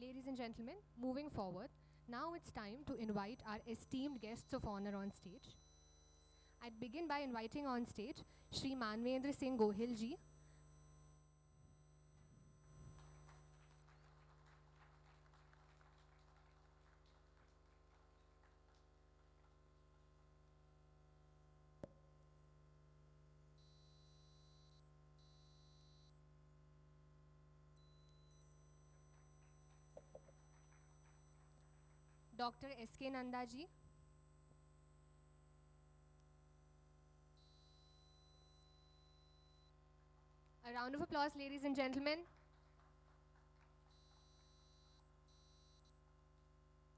Ladies and gentlemen, moving forward, now it's time to invite our esteemed guests of honor on stage. I'd begin by inviting on stage Shri Manvendra Singh Gohil ji, Dr. S.K. Nanda ji, a round of applause, ladies and gentlemen.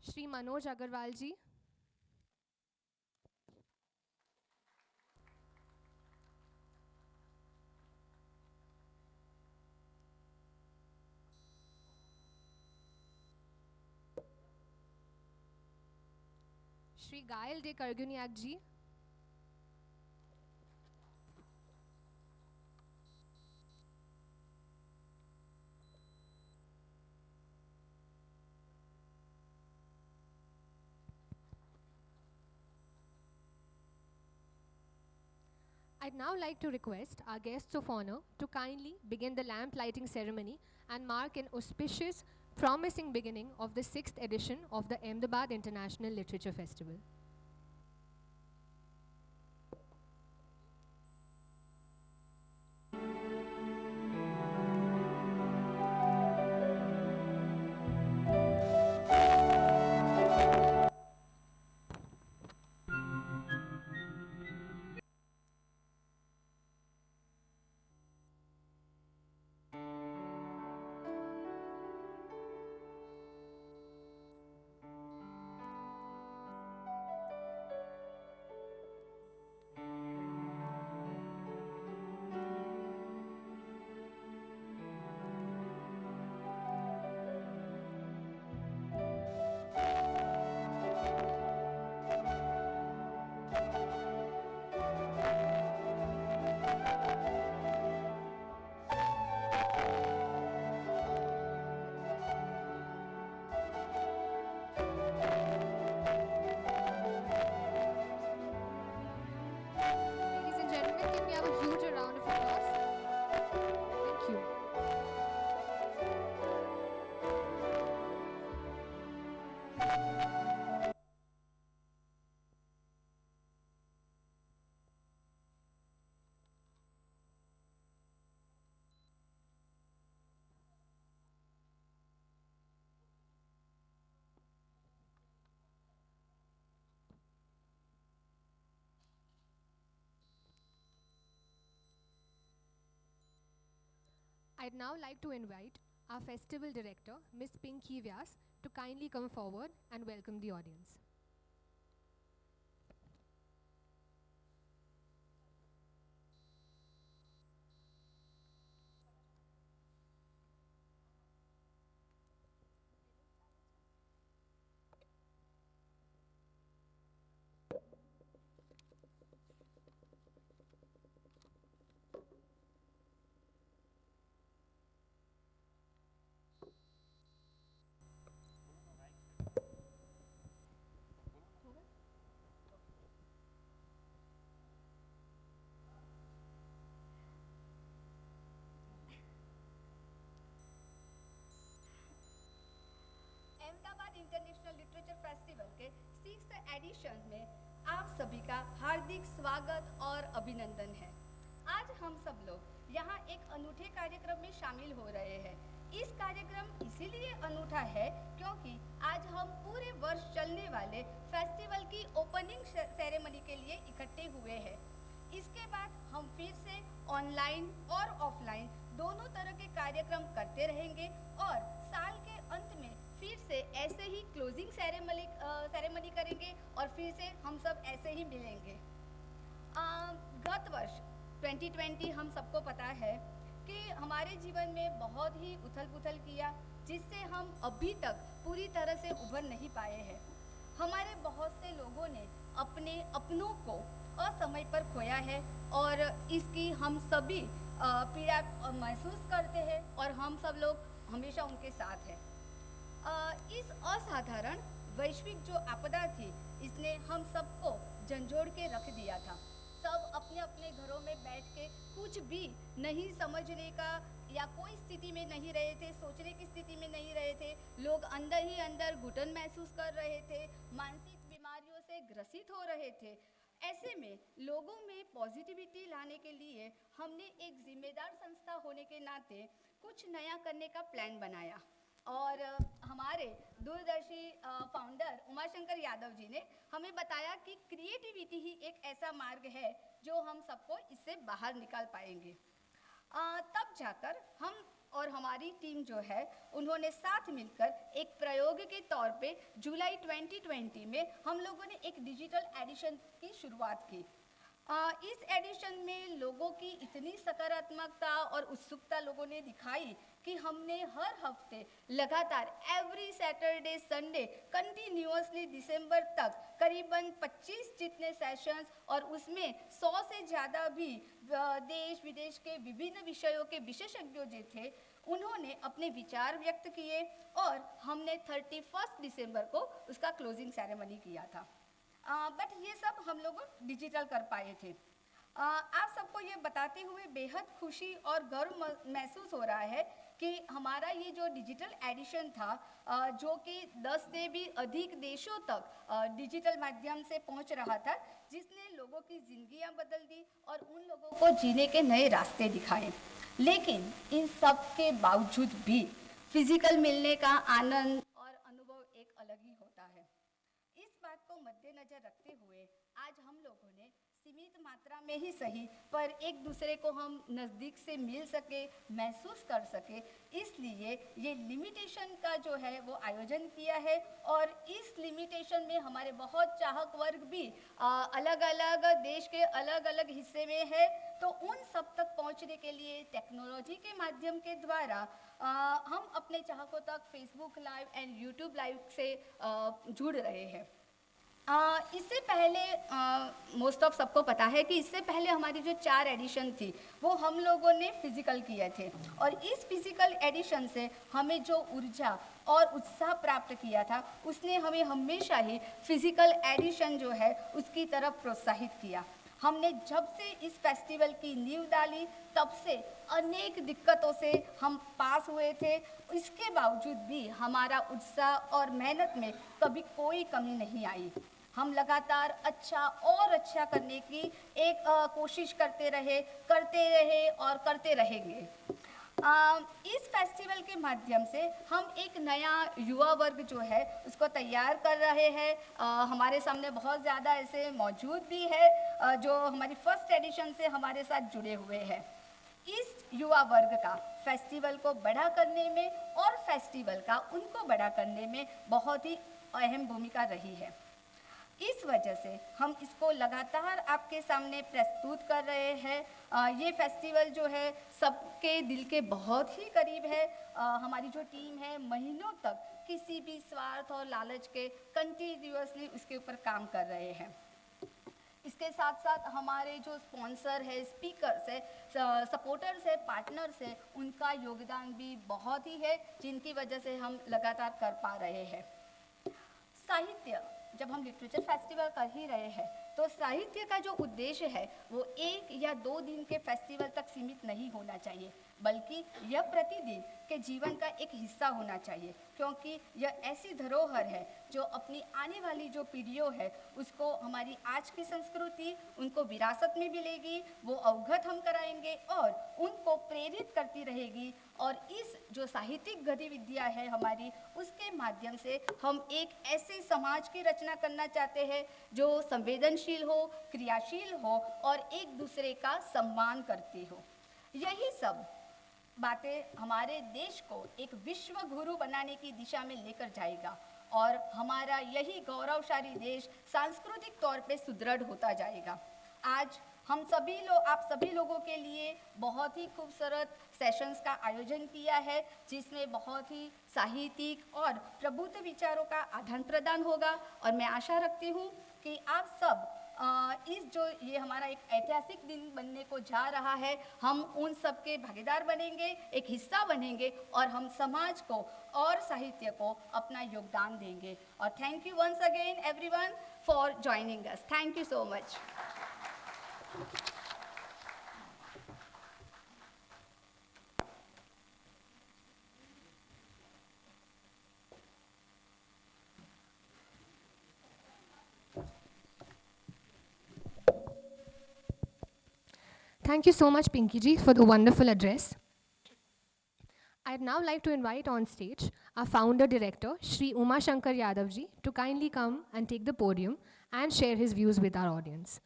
Shri Manoj Agarwal ji, Shri Gail de Karguniak ji, I'd now like to request our guests of honor to kindly begin the lamp lighting ceremony and mark an auspicious, promising beginning of the 6th edition of the Ahmedabad International Literature Festival. Ladies and gentlemen, can we have a huge round of applause? Thank you. I'd now like to invite our festival director, Ms. Pinky Vyas, to kindly come forward and welcome the audience. Ahmedabad international literature festival के 6th addition में आप सभी का हार्दिक स्वागत और अभिनंदन है। आज हम सब लोग यहाँ एक अनूठे कार्यक्रम में शामिल हो रहे हैं। इस कार्यक्रम इसीलिए अनूठा है क्योंकि आज हम पूरे वर्ष चलने वाले फेस्टिवल की ओपनिंग सेरेमनी के लिए इकट्ठे हुए हैं। इसके बाद हम फिर से ऑनलाइन और ऑफलाइन दोनों तरह के कार्यक्रम करते रहेंगे और साल के अंत में फिर से ऐसे ही क्लोजिंग सेरेमनी करेंगे और फिर से हम सब ऐसे ही मिलेंगे। गत वर्ष 2020 हम सबको पता है कि हमारे जीवन में बहुत ही उथल पुथल किया, जिससे हम अभी तक पूरी तरह से उभर नहीं पाए हैं। हमारे बहुत से लोगों ने अपने अपनों को असमय पर खोया है और इसकी हम सभी पीड़ा महसूस करते हैं और हम सब लोग हमेशा उनके साथ हैं। इस असाधारण वैश्विक जो आपदा थी, इसने हम सबको झंझोड़ के रख दिया था। सब अपने अपने घरों में बैठ के कुछ भी नहीं समझने का या कोई स्थिति में नहीं रहे थे, सोचने की स्थिति में नहीं रहे थे। लोग अंदर ही अंदर घुटन महसूस कर रहे थे, मानसिक बीमारियों से ग्रसित हो रहे थे। ऐसे में लोगों में पॉजिटिविटी लाने के लिए हमने एक जिम्मेदार संस्था होने के नाते कुछ नया करने का प्लान बनाया और हमारे दूरदर्शी फाउंडर उमाशंकर यादव जी ने हमें बताया कि क्रिएटिविटी ही एक ऐसा मार्ग है जो हम सबको इससे बाहर निकाल पाएंगे। तब जाकर हम और हमारी टीम जो है उन्होंने साथ मिलकर एक प्रयोग के तौर पे जुलाई 2020 में हम लोगों ने एक डिजिटल एडिशन की शुरुआत की। इस एडिशन में लोगों की इतनी सकारात्मकता और उत्सुकता लोगों ने दिखाई कि हमने हर हफ्ते लगातार एवरी सैटरडे संडे कंटिन्यूअसली दिसंबर तक करीबन 25 जितने सेशंस और उसमें 100 से ज़्यादा भी देश विदेश के विभिन्न विषयों के विशेषज्ञों जो थे उन्होंने अपने विचार व्यक्त किए और हमने 31 दिसंबर को उसका क्लोजिंग सेरेमनी किया था। बट ये सब हम लोग डिजिटल कर पाए थे। आप सबको ये बताते हुए बेहद खुशी और गर्व महसूस हो रहा है कि हमारा ये जो डिजिटल एडिशन था जो कि 10 से भी अधिक देशों तक डिजिटल माध्यम से पहुंच रहा था, जिसने लोगों की जिंदगियां बदल दी और उन लोगों को जीने के नए रास्ते दिखाए। लेकिन इन सब के बावजूद भी फिजिकल मिलने का आनंद और अनुभव एक अलग ही होता है। इस बात को मद्देनजर रखते हुए आज हम लोगों ने सीमित मात्रा में ही सही पर एक दूसरे को हम नज़दीक से मिल सके, महसूस कर सके, इसलिए ये लिमिटेशन का जो है वो आयोजन किया है। और इस लिमिटेशन में हमारे बहुत चाहक वर्ग भी अलग अलग देश के अलग अलग हिस्से में है, तो उन सब तक पहुंचने के लिए टेक्नोलॉजी के माध्यम के द्वारा हम अपने चाहकों तक Facebook live and YouTube live से जुड़ रहे हैं। इससे पहले मोस्ट ऑफ सबको पता है कि इससे पहले हमारी जो 4 एडिशन थी वो हम लोगों ने फिजिकल किए थे और इस फिजिकल एडिशन से हमें जो ऊर्जा और उत्साह प्राप्त किया था उसने हमें हमेशा ही फिजिकल एडिशन जो है उसकी तरफ प्रोत्साहित किया। हमने जब से इस फेस्टिवल की नींव डाली तब से अनेक दिक्कतों से हम पास हुए थे, इसके बावजूद भी हमारा उत्साह और मेहनत में कभी कोई कमी नहीं आई। हम लगातार अच्छा और अच्छा करने की एक कोशिश करते रहे और करते रहेंगे। इस फेस्टिवल के माध्यम से हम एक नया युवा वर्ग जो है उसको तैयार कर रहे हैं। हमारे सामने बहुत ज़्यादा ऐसे मौजूद भी है जो हमारी फर्स्ट एडिशन से हमारे साथ जुड़े हुए हैं। इस युवा वर्ग का फेस्टिवल को बड़ा करने में और फेस्टिवल का उनको बड़ा करने में बहुत ही अहम भूमिका रही है। इस वजह से हम इसको लगातार आपके सामने प्रस्तुत कर रहे हैं। ये फेस्टिवल जो है सबके दिल के बहुत ही करीब है। हमारी जो टीम है महीनों तक किसी भी स्वार्थ और लालच के कंटिन्यूअसली उसके ऊपर काम कर रहे हैं। इसके साथ साथ हमारे जो स्पॉन्सर है, स्पीकर्स है, सपोर्टर्स है, पार्टनर्स है, उनका योगदान भी बहुत ही है जिनकी वजह से हम लगातार कर पा रहे हैं। साहित्य, जब हम लिटरेचर फेस्टिवल कर ही रहे हैं तो साहित्य का जो उद्देश्य है वो 1 या 2 दिन के फेस्टिवल तक सीमित नहीं होना चाहिए, बल्कि यह प्रतिदिन के जीवन का एक हिस्सा होना चाहिए, क्योंकि यह ऐसी धरोहर है जो अपनी आने वाली जो पीढ़ियों है उसको हमारी आज की संस्कृति उनको विरासत में मिलेगी, वो अवगत हम कराएंगे और उनको प्रेरित करती रहेगी। और इस जो साहित्यिक गतिविधियाँ है हमारी, उसके माध्यम से हम एक ऐसे समाज की रचना करना चाहते हैं जो संवेदनशील हो, क्रियाशील हो और एक दूसरे का सम्मान करती हो। यही सब बातें हमारे देश को एक विश्व गुरु बनाने की दिशा में लेकर जाएगा और हमारा यही गौरवशाली देश सांस्कृतिक तौर पे सुदृढ़ होता जाएगा। आज हम सभी लोग, आप सभी लोगों के लिए बहुत ही खूबसूरत सेशंस का आयोजन किया है जिसमें बहुत ही साहित्यिक और प्रबुद्ध विचारों का आदान प्रदान होगा और मैं आशा रखती हूँ कि आप सब इस जो ये हमारा एक ऐतिहासिक दिन बनने को जा रहा है, हम उन सब के भागीदार बनेंगे, एक हिस्सा बनेंगे और हम समाज को और साहित्य को अपना योगदान देंगे। और thank you once again everyone for joining us. Thank you so much. Thank you so much, Pinky ji, for the wonderful address. I'd now like to invite on stage our founder director, Shri Uma Shankar Yadav ji, to kindly come and take the podium and share his views with our audience.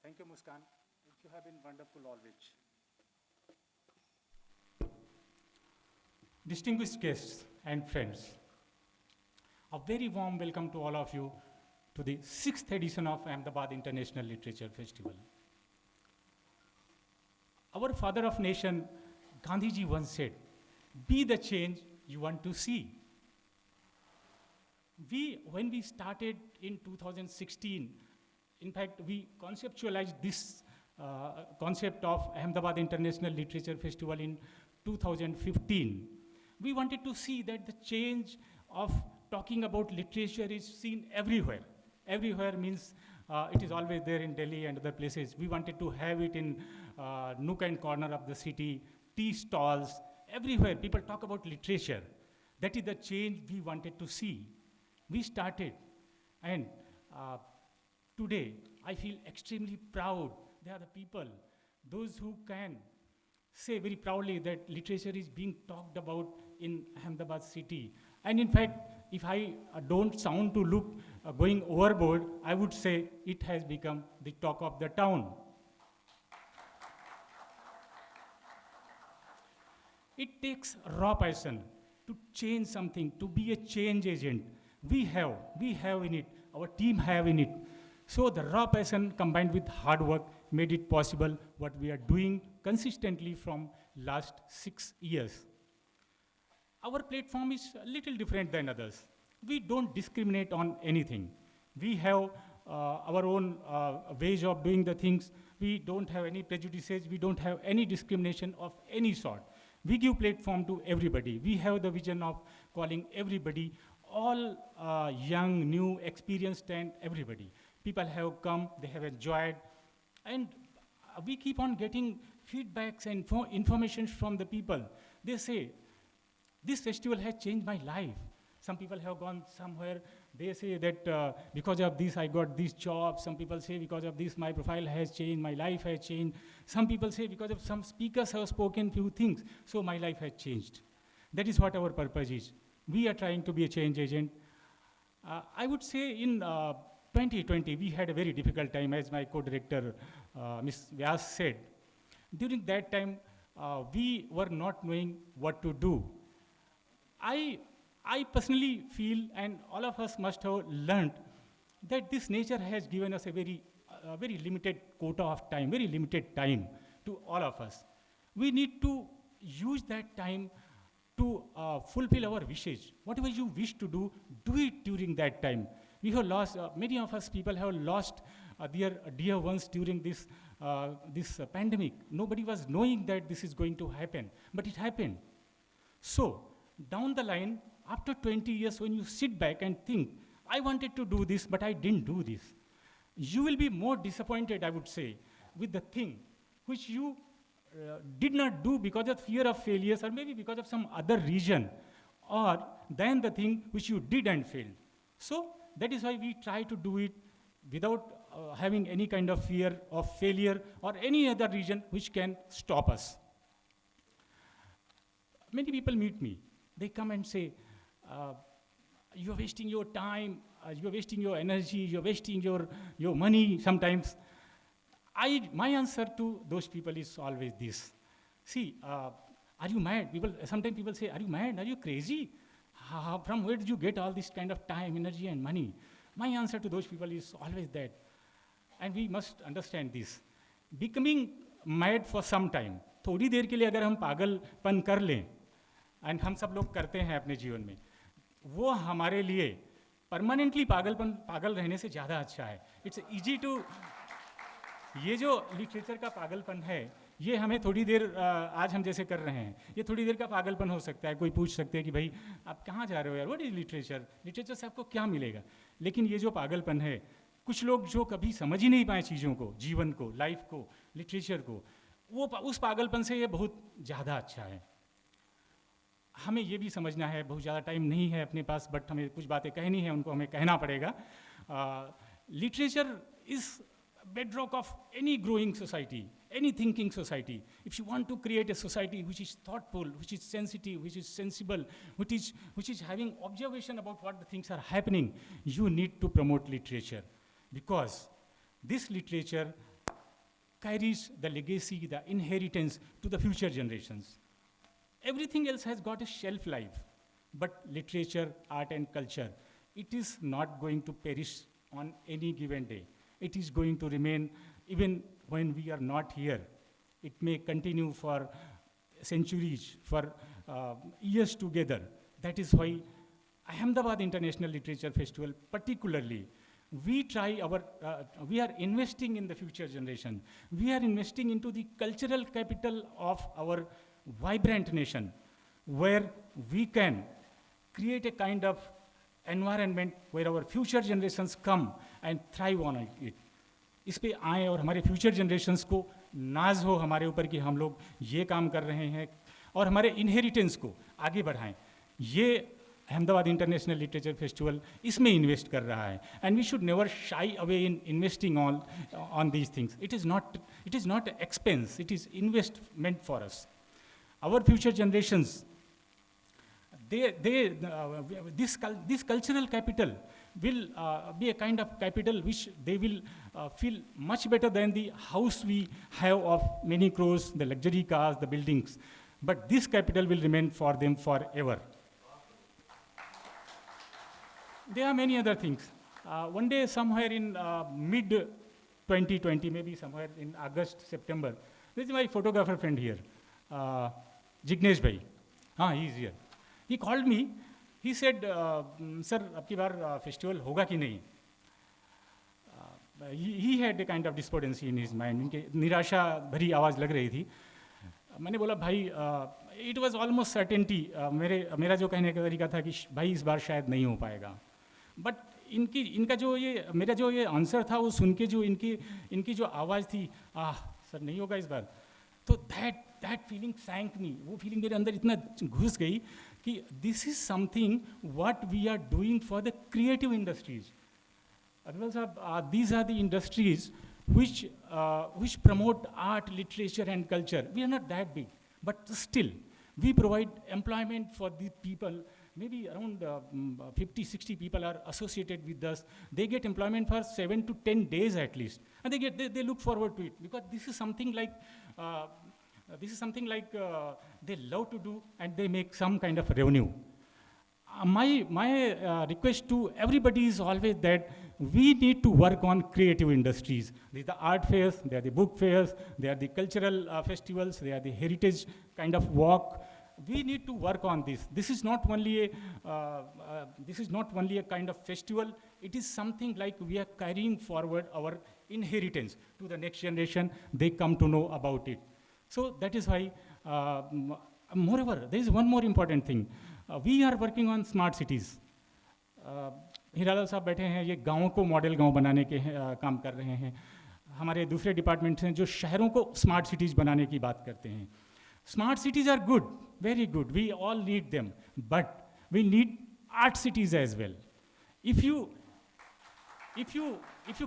Thank you, Muskan. You have been wonderful always. Distinguished guests and friends, a very warm welcome to all of you to the 6th edition of Ahmedabad International Literature Festival. Our father of nation, Gandhiji, once said, "Be the change you want to see." When we started in 2016, in fact, we conceptualized this concept of Ahmedabad International Literature Festival in 2015. We wanted to see that the change of talking about literature is seen everywhere. Everywhere means it is always there in Delhi and other places. We wanted to have it in nook and corner of the city, tea stalls, everywhere people talk about literature. That is the change we wanted to see. We started, and today I feel extremely proud. There are the people, those who can say very proudly that literature is being talked about in Ahmedabad city. And in fact, if I don't sound to look going overboard, I would say it has become the talk of the town. It takes raw passion to change something, to be a change agent. We have in it, our team have in it. So the raw passion combined with hard work made it possible what we are doing consistently from last 6 years. Our platform is a little different than others. We don't discriminate on anything. We have our own ways of doing the things. We don't have any prejudices. We don't have any discrimination of any sort. We give platform to everybody. We have the vision of calling everybody, all young, new, experienced, and everybody. People have come, they have enjoyed, and we keep on getting feedbacks and information from the people. They say, this festival has changed my life. Some people have gone somewhere, they say that because of this I got this job. Some people say because of this my profile has changed, my life has changed. Some people say because of some speakers have spoken few things, so my life has changed. That is what our purpose is. We are trying to be a change agent. I would say in 2020, we had a very difficult time, as my co-director, Ms. Vyas said. During that time, we were not knowing what to do. I personally feel, and all of us must have learned, that this nature has given us a very limited quota of time, very limited time to all of us. We need to use that time to fulfill our wishes. Whatever you wish to do it during that time. We have lost, many of us people have lost their dear ones during this pandemic. Nobody was knowing that this is going to happen, but it happened. So, down the line, after 20 years, when you sit back and think, I wanted to do this, but I didn't do this, you will be more disappointed, I would say, with the thing which you did not do because of fear of failures, or maybe because of some other reason, or than the thing which you did and failed. So that is why we try to do it without having any kind of fear of failure or any other reason which can stop us. Many people meet me. They come and say, you're wasting your time, you're wasting your energy, you're wasting your money sometimes. My answer to those people is always this. See, are you mad? Sometimes people say, are you mad? Are you crazy? From where did you get all this kind of time, energy, and money? My answer to those people is always that. And we must understand this. Becoming mad for some time थोड़ी देर के लिए अगर हम पागलपन कर लें, and हम सब लोग करते हैं अपने जीवन में, वो हमारे लिए परमानेंटली पागल रहने से ज़्यादा अच्छा है. इट्स ईजी टू, ये जो लिटरेचर का पागलपन है, ये हमें थोड़ी देर आज हम जैसे कर रहे हैं, ये थोड़ी देर का पागलपन हो सकता है. कोई पूछ सकते हैं कि भाई आप कहाँ जा रहे हो यार, व्हाट इज लिटरेचर, लिटरेचर से आपको क्या मिलेगा. लेकिन ये जो पागलपन है, कुछ लोग जो कभी समझ ही नहीं पाए चीज़ों को, जीवन को, लाइफ को, लिटरेचर को, वो उस पागलपन से ये बहुत ज़्यादा अच्छा है. हमें ये भी समझना है, बहुत ज़्यादा टाइम नहीं है अपने पास, बट हमें कुछ बातें कहनी है, उनको हमें कहना पड़ेगा. Literature is bedrock of any growing society, any thinking society. If you want to create a society which is thoughtful, which is sensitive, which is sensible, which is having observation about what the things are happening, you need to promote literature, because this literature carries the legacy, the inheritance to the future generations. Everything else has got a shelf life, but literature, art and culture, it is not going to perish on any given day. It is going to remain even when we are not here. It may continue for centuries, for years together. That is why Ahmedabad International Literature Festival particularly, we are investing in the future generation. We are investing into the cultural capital of our vibrant nation, where we can create a kind of environment where our future generations come and thrive on it. इस पे आएँ और हमारे future generations को नाज हो हमारे ऊपर कि हम लोग ये काम कर रहे हैं, और हमारे इनहेरिटेंस को आगे बढ़ाएं. ये अहमदाबाद इंटरनेशनल लिटरेचर फेस्टिवल इसमें इन्वेस्ट कर रहा है. And we should never shy away in investing on these things. It is not expense, it is investment for us. Our future generations, this cultural capital will be a kind of capital which they will feel much better than the house we have of many crores, the luxury cars, the buildings. But this capital will remain for them forever. There are many other things. One day, somewhere in mid-2020, maybe somewhere in August, September, this is my photographer friend here, Jignesh Bhai. He is here. He called me. He said, "Sir, आपकी बार festival होगा कि नहीं?" He had a kind of despondency in his mind. उनके निराशा भरी आवाज़ लग रही थी. मैंने बोला भाई, it was almost certainty. मेरा जो कहने का तरीका था कि भाई इस बार शायद नहीं हो पाएगा. But इनका जो ये मेरा जो ये आंसर था, वो सुन के जो इनकी जो आवाज़ थी, सर नहीं होगा इस बार, तो that feeling sank me. वो feeling मेरे अंदर इतना घुस गई कि this is something what we are doing for the creative industries. Adwal sahab, these are the industries which promote art, literature and culture. We are not that big, but still we provide employment for these people. Maybe around 50, 60 people are associated with us. They get employment for 7 to 10 days at least, and they look forward to it, because this is something like they love to do, and they make some kind of revenue. My request to everybody is always that we need to work on creative industries. These are the art fairs, they are the book fairs, they are the cultural festivals, they are the heritage kind of walk. We need to work on this. This is not only a kind of festival. It is something like we are carrying forward our inheritance to the next generation. They come to know about it. So that is why, moreover, there is one more important thing. We are working on smart cities. Hiralal साहब बैठे हैं, ये गाँव को model गाँव बनाने के काम कर रहे हैं. हमारे दूसरे डिपार्टमेंट्स हैं जो शहरों को स्मार्ट सिटीज़ बनाने की बात करते हैं. Smart cities are good, very good. We all need them, but we need art cities as well. If you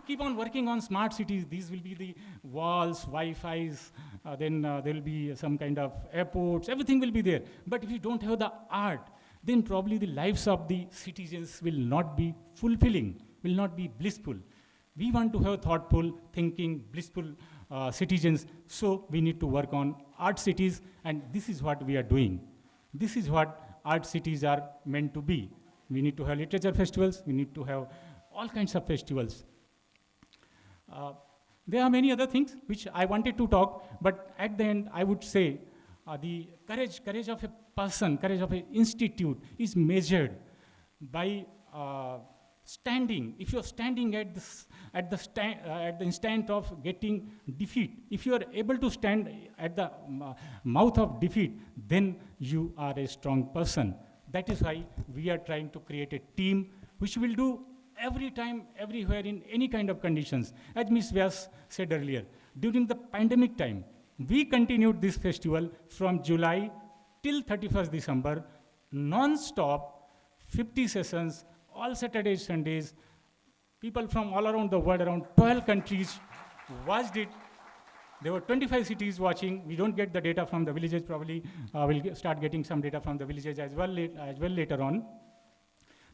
keep on working on smart cities, these will be the walls, Wi-Fi's, then there will be some kind of airports, everything will be there. But if you don't have the art, then probably the lives of the citizens will not be fulfilling, will not be blissful. We want to have thoughtful, thinking, blissful citizens, so we need to work on art cities, and this is what we are doing. This is what art cities are meant to be. We need to have literature festivals, we need to have all kinds of festivals. There are many other things which I wanted to talk, but at the end, I would say the courage of a person, courage of an institute is measured by standing. If you're standing at the instant of getting defeat, if you are able to stand at the mouth of defeat, then you are a strong person. That is why we are trying to create a team which will do every time, everywhere, in any kind of conditions. As Ms. Vyas said earlier, during the pandemic time, we continued this festival from July till 31st December, non-stop, 50 sessions, all Saturdays, Sundays. People from all around the world, around 12 countries, watched it. There were 25 cities watching. We don't get the data from the villages, probably we'll start getting some data from the villages as well later on.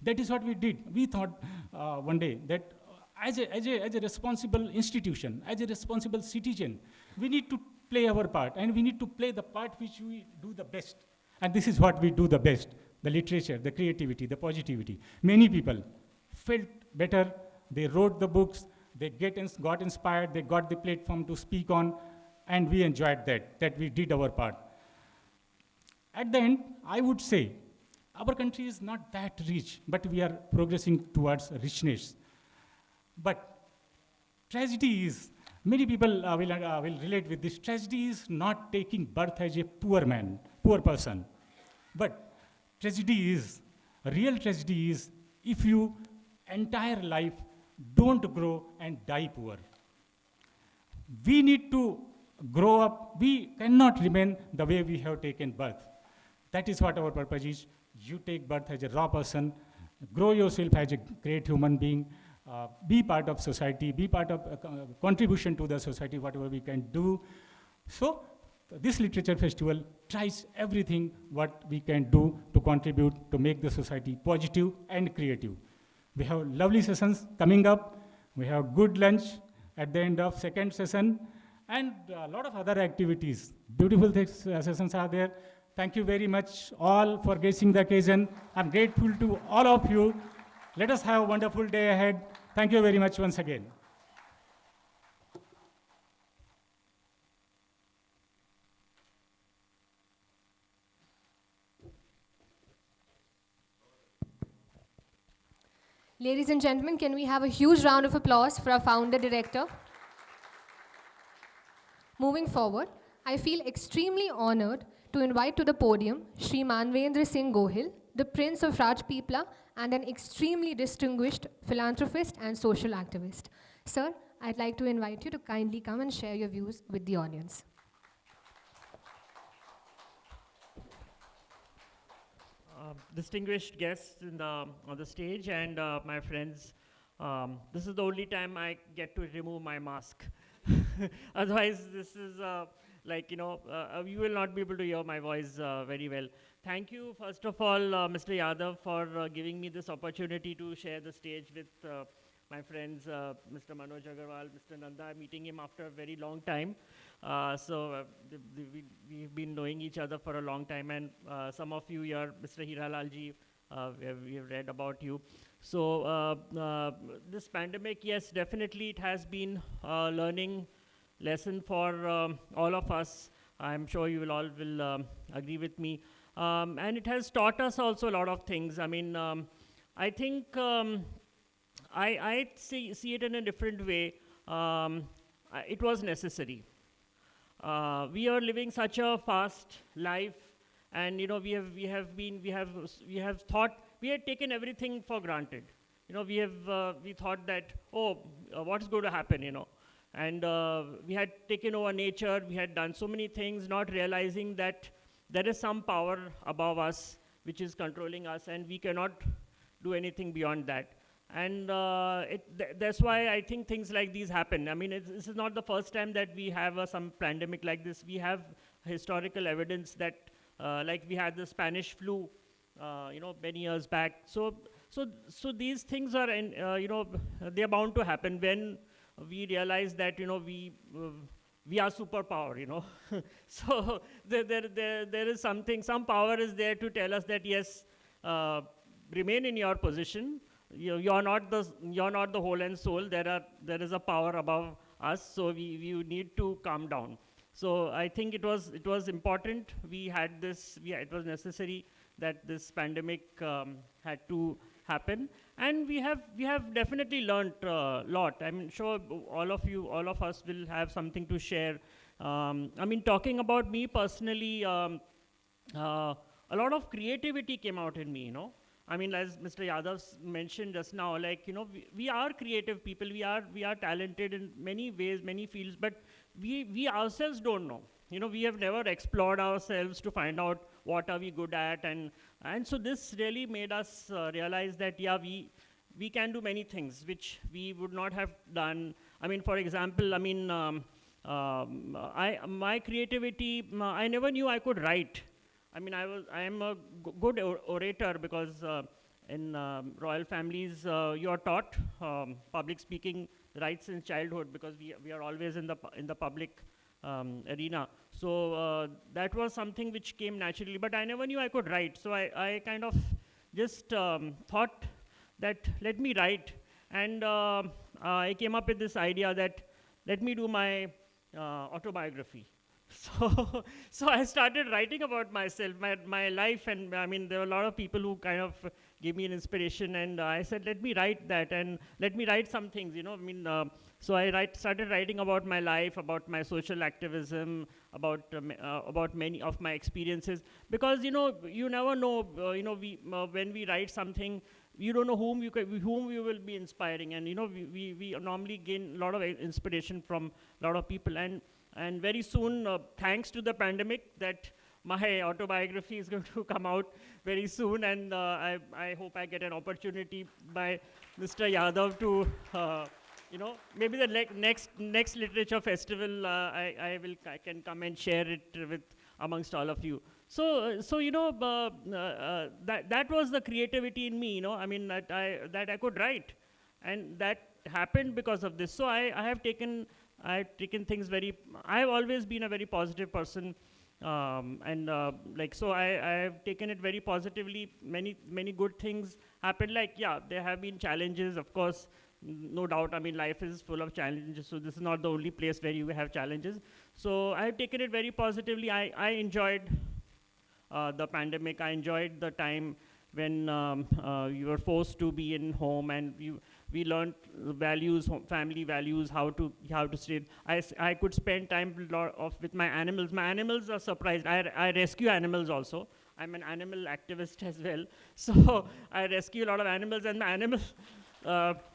That is what we did. We thought one day that as a responsible institution, as a responsible citizen, we need to play our part, and we need to play the part which we do the best. And this is what we do the best: the literature, the creativity, the positivity. Many people felt better, they wrote the books, they got inspired, they got the platform to speak on, and we enjoyed that we did our part. At the end, I would say, our country is not that rich, but we are progressing towards richness. But tragedy is, many people will relate with this, tragedy is not taking birth as a poor man, poor person. But tragedy is, real tragedy is, if you entire life don't grow and die poor. We need to grow up. We cannot remain the way we have taken birth. That is what our purpose is. You take birth as a raw person, grow yourself as a great human being, be part of society, be part of contribution to the society, whatever we can do. So this literature festival tries everything what we can do to contribute to make the society positive and creative. We have lovely sessions coming up. We have good lunch at the end of second session, and a lot of other activities. Beautiful sessions are there. Thank you very much all for gracing the occasion. I'm grateful to all of you. Let us have a wonderful day ahead. Thank you very much once again. Ladies and gentlemen, can we have a huge round of applause for our founder director? Moving forward, I feel extremely honored to invite to the podium Shri Manvendra Singh Gohil, the Prince of Rajpipla and an extremely distinguished philanthropist and social activist. Sir, I'd like to invite you to kindly come and share your views with the audience. Distinguished guests on the stage and my friends, this is the only time I get to remove my mask. Otherwise, this is you will not be able to hear my voice very well. Thank you, first of all, Mr. Yadav, for giving me this opportunity to share the stage with my friends, Mr. Manoj Agarwal, Mr. Nanda. I'm meeting him after a very long time. We've been knowing each other for a long time, and some of you here, Mr. Hiralal ji, we have read about you. So this pandemic, yes, definitely it has been a learning lesson for all of us. I'm sure you will all agree with me. And it has taught us also a lot of things. I mean, I think I see it in a different way. It was necessary. We are living such a fast life, and we have thought, we had taken everything for granted. We thought that, what's going to happen, and we had taken over nature. We had done so many things, not realizing that there is some power above us which is controlling us, and we cannot do anything beyond that. And that's why I think things like these happen. I mean, this is not the first time that we have some pandemic like this. We have historical evidence that, like we had the Spanish flu, many years back. So these things are, they are bound to happen when we realize that, we are superpower, So there is something, some power is there to tell us that, yes, remain in your position. You're not the whole and soul. There is a power above us, so we need to calm down. So I think it was important. We had this. It was necessary that this pandemic had to happen, and we have definitely learned a lot. I'm sure all of us will have something to share. I mean, talking about me personally, a lot of creativity came out in me, you know. I mean, as Mr. Yadav mentioned just now, like, you know, we are creative people, we are talented in many ways, many fields, but we ourselves don't know. You know, we have never explored ourselves to find out what are we good at, and so this really made us realize that, yeah, we can do many things which we would not have done. I mean, for example, I mean, my creativity, I never knew I could write. I mean, I am a good orator because in royal families, you are taught public speaking right since childhood, because we are always in the public arena. So that was something which came naturally, but I never knew I could write. So I kind of just thought that let me write, and I came up with this idea that let me do my autobiography. So I started writing about myself, my life, and I mean, there were a lot of people who kind of gave me an inspiration, and I said, let me write that, and let me write some things, you know. I mean, so I started writing about my life, about my social activism, about many of my experiences, because, you know, you never know, you know, when we write something, you don't know whom you will be inspiring, and, you know, we normally gain a lot of inspiration from a lot of people, and very soon, thanks to the pandemic, that my autobiography is going to come out very soon, and I hope I get an opportunity by Mr. Yadav to, you know, maybe the next literature festival, I can come and share it with amongst all of you. So you know, that was the creativity in me, you know. I mean, that I could write, and that happened because of this. So I've taken things very. I've always been a very positive person, and like, so I have taken it very positively. Many good things happened. Like, yeah, there have been challenges, of course, no doubt. I mean, life is full of challenges, so this is not the only place where you have challenges. So I have taken it very positively. I enjoyed the pandemic. I enjoyed the time when you were forced to be in home, and we learned values, family values, how to stay. I could spend time with my animals. My animals are surprised. I rescue animals also. I'm an animal activist as well. So I rescue a lot of animals, and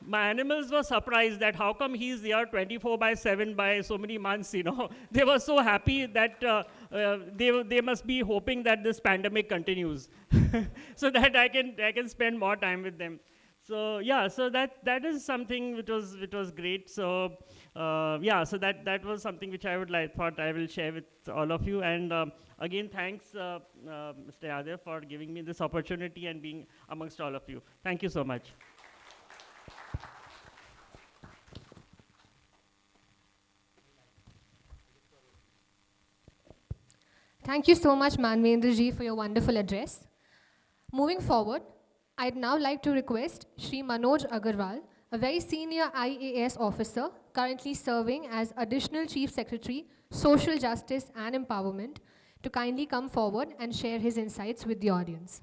my animals were surprised that how come he's there 24/7 by so many months, you know. They were so happy that they must be hoping that this pandemic continues so that I can spend more time with them. So yeah, so that is something which was great. So yeah, so that was something which I thought I will share with all of you. And again, thanks Mr. Yadav for giving me this opportunity and being amongst all of you. Thank you so much. Thank you so much, Manvendra ji, for your wonderful address. Moving forward, I'd now like to request Shri Manoj Agarwal, a very senior IAS officer, currently serving as Additional Chief Secretary, Social Justice and Empowerment, to kindly come forward and share his insights with the audience.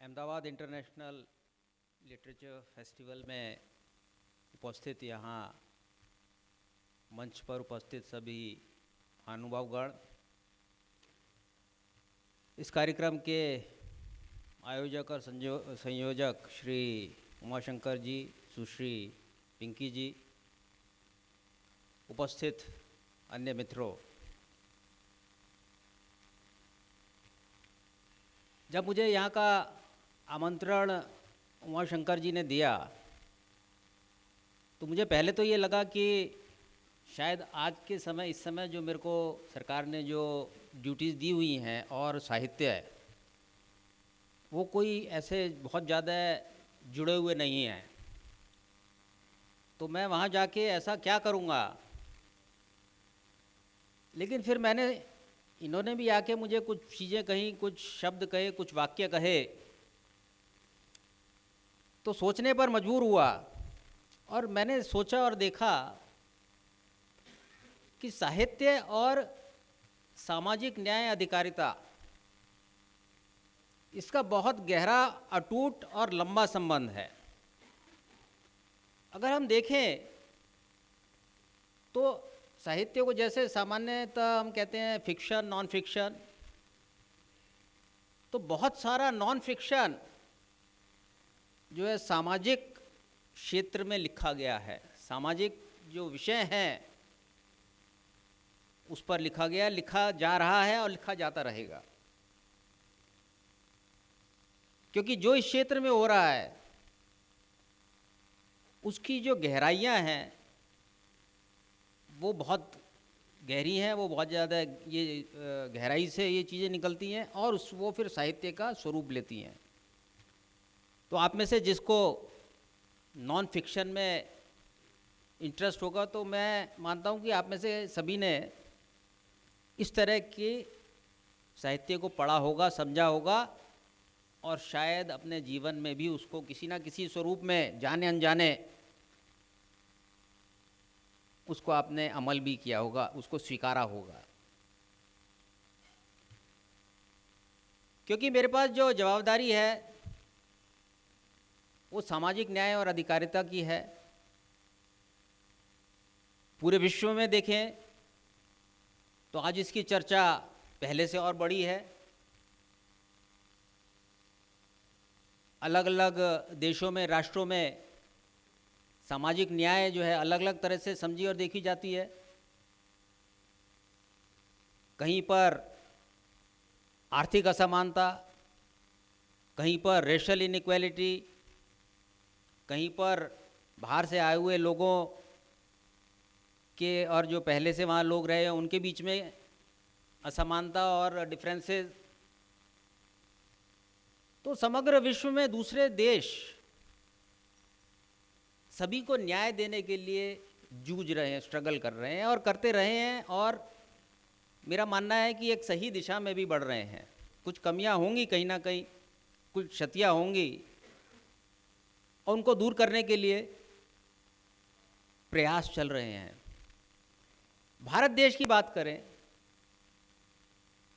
Ahmedabad international literature festival में उपस्थित यहाँ मंच पर उपस्थित सभी महानुभावगण, इस कार्यक्रम के आयोजक और संयोजक श्री उमाशंकर जी, सुश्री पिंकी जी, उपस्थित अन्य मित्रों, जब मुझे यहाँ का आमंत्रण उमाशंकर जी ने दिया तो मुझे पहले तो ये लगा कि शायद आज के समय, इस समय जो मेरे को सरकार ने जो ड्यूटीज़ दी हुई हैं और साहित्य है, वो कोई ऐसे बहुत ज़्यादा जुड़े हुए नहीं हैं। तो मैं वहाँ जाके ऐसा क्या करूँगा लेकिन फिर मैंने, इन्होंने भी आके मुझे कुछ चीज़ें कहीं, कुछ शब्द कहे, कुछ वाक्य कहे, तो सोचने पर मजबूर हुआ और मैंने सोचा और देखा कि साहित्य और सामाजिक न्याय अधिकारिता, इसका बहुत गहरा, अटूट और लंबा संबंध है। अगर हम देखें तो साहित्य को जैसे सामान्यतः हम कहते हैं फिक्शन, नॉन फिक्शन, तो बहुत सारा नॉन फिक्शन जो है सामाजिक क्षेत्र में लिखा गया है, सामाजिक जो विषय हैं उस पर लिखा गया, लिखा जा रहा है और लिखा जाता रहेगा। क्योंकि जो इस क्षेत्र में हो रहा है उसकी जो गहराइयाँ हैं वो बहुत गहरी हैं, वो बहुत ज़्यादा ये गहराई से ये चीज़ें निकलती हैं और वो फिर साहित्य का स्वरूप लेती हैं। तो आप में से जिसको नॉन फिक्शन में इंटरेस्ट होगा, तो मैं मानता हूँ कि आप में से सभी ने इस तरह के साहित्य को पढ़ा होगा, समझा होगा और शायद अपने जीवन में भी उसको किसी ना किसी स्वरूप में जाने अनजाने उसको आपने अमल भी किया होगा, उसको स्वीकारा होगा। क्योंकि मेरे पास जो जवाबदारी है वो सामाजिक न्याय और अधिकारिता की है। पूरे विश्व में देखें तो आज इसकी चर्चा पहले से और बड़ी है। अलग अलग देशों में, राष्ट्रों में सामाजिक न्याय जो है अलग अलग तरह से समझी और देखी जाती है। कहीं पर आर्थिक असमानता, कहीं पर रेशल इनइक्वालिटी, कहीं पर बाहर से आए हुए लोगों के और जो पहले से वहाँ लोग रहे हैं उनके बीच में असमानता और डिफरेंसेस। तो समग्र विश्व में दूसरे देश सभी को न्याय देने के लिए जूझ रहे हैं, स्ट्रगल कर रहे हैं और करते रहे हैं, और मेरा मानना है कि एक सही दिशा में भी बढ़ रहे हैं। कुछ कमियां होंगी कहीं ना कहीं, कुछ क्षतियां होंगी और उनको दूर करने के लिए प्रयास चल रहे हैं। भारत देश की बात करें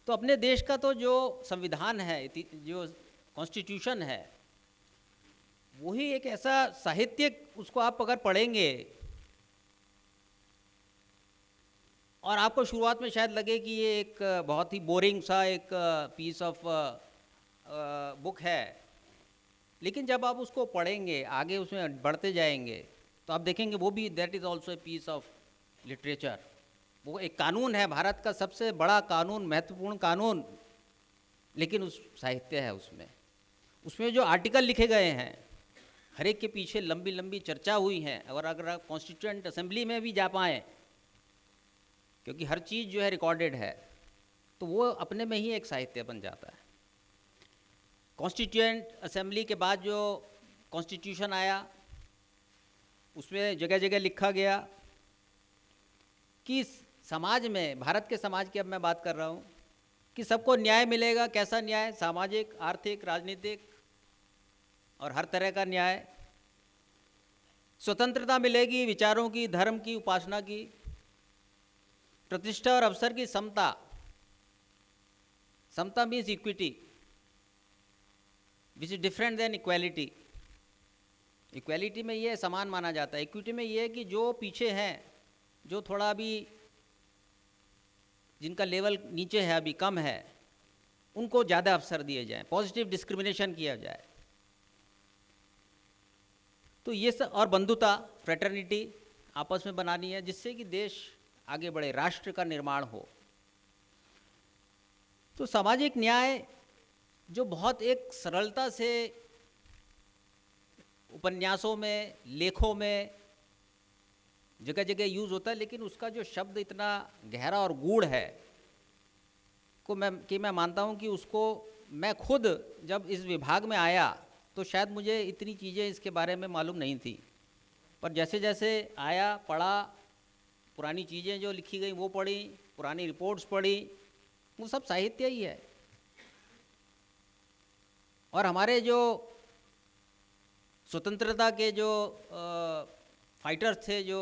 तो अपने देश का तो जो संविधान है, जो कॉन्स्टिट्यूशन है, वही एक ऐसा साहित्य, उसको आप अगर पढ़ेंगे और आपको शुरुआत में शायद लगे कि ये एक बहुत ही बोरिंग सा एक पीस ऑफ बुक है, लेकिन जब आप उसको पढ़ेंगे, आगे उसमें बढ़ते जाएंगे, तो आप देखेंगे वो भी that is also a piece of literature. वो एक कानून है, भारत का सबसे बड़ा कानून, महत्वपूर्ण कानून, लेकिन उस साहित्य है उसमें जो आर्टिकल लिखे गए हैं, हर एक के पीछे लंबी लंबी चर्चा हुई है। और अगर आप कॉन्स्टिट्यूएंट असेंबली में भी जा पाएँ, क्योंकि हर चीज़ जो है रिकॉर्डेड है, तो वो अपने में ही एक साहित्य बन जाता है। कॉन्स्टिट्यूएंट असेंबली के बाद जो कॉन्स्टिट्यूशन आया, उसमें जगह जगह लिखा गया कि समाज में, भारत के समाज की अब मैं बात कर रहा हूँ, कि सबको न्याय मिलेगा। कैसा न्याय? सामाजिक, आर्थिक, राजनीतिक और हर तरह का न्याय। स्वतंत्रता मिलेगी विचारों की, धर्म की, उपासना की। प्रतिष्ठा और अवसर की समता। समता means equity, which is different than equality. Equality में ये समान माना जाता है, इक्विटी में ये है कि जो पीछे हैं, जो थोड़ा भी जिनका लेवल नीचे है, अभी कम है, उनको ज़्यादा अवसर दिए जाएं, पॉजिटिव डिस्क्रिमिनेशन किया जाए। तो ये सब, और बंधुता, फ्रेटर्निटी आपस में बनानी है, जिससे कि देश आगे बढ़े, राष्ट्र का निर्माण हो। तो सामाजिक न्याय जो बहुत एक सरलता से उपन्यासों में, लेखों में जगह जगह यूज़ होता है, लेकिन उसका जो शब्द इतना गहरा और गूढ़ है मैं मानता हूँ कि उसको मैं खुद जब इस विभाग में आया तो शायद मुझे इतनी चीज़ें इसके बारे में मालूम नहीं थी, पर जैसे जैसे आया, पढ़ा, पुरानी चीज़ें जो लिखी गई वो पढ़ी, पुरानी रिपोर्ट्स पढ़ी, वो सब साहित्य ही है। और हमारे जो स्वतंत्रता के जो फाइटर्स थे, जो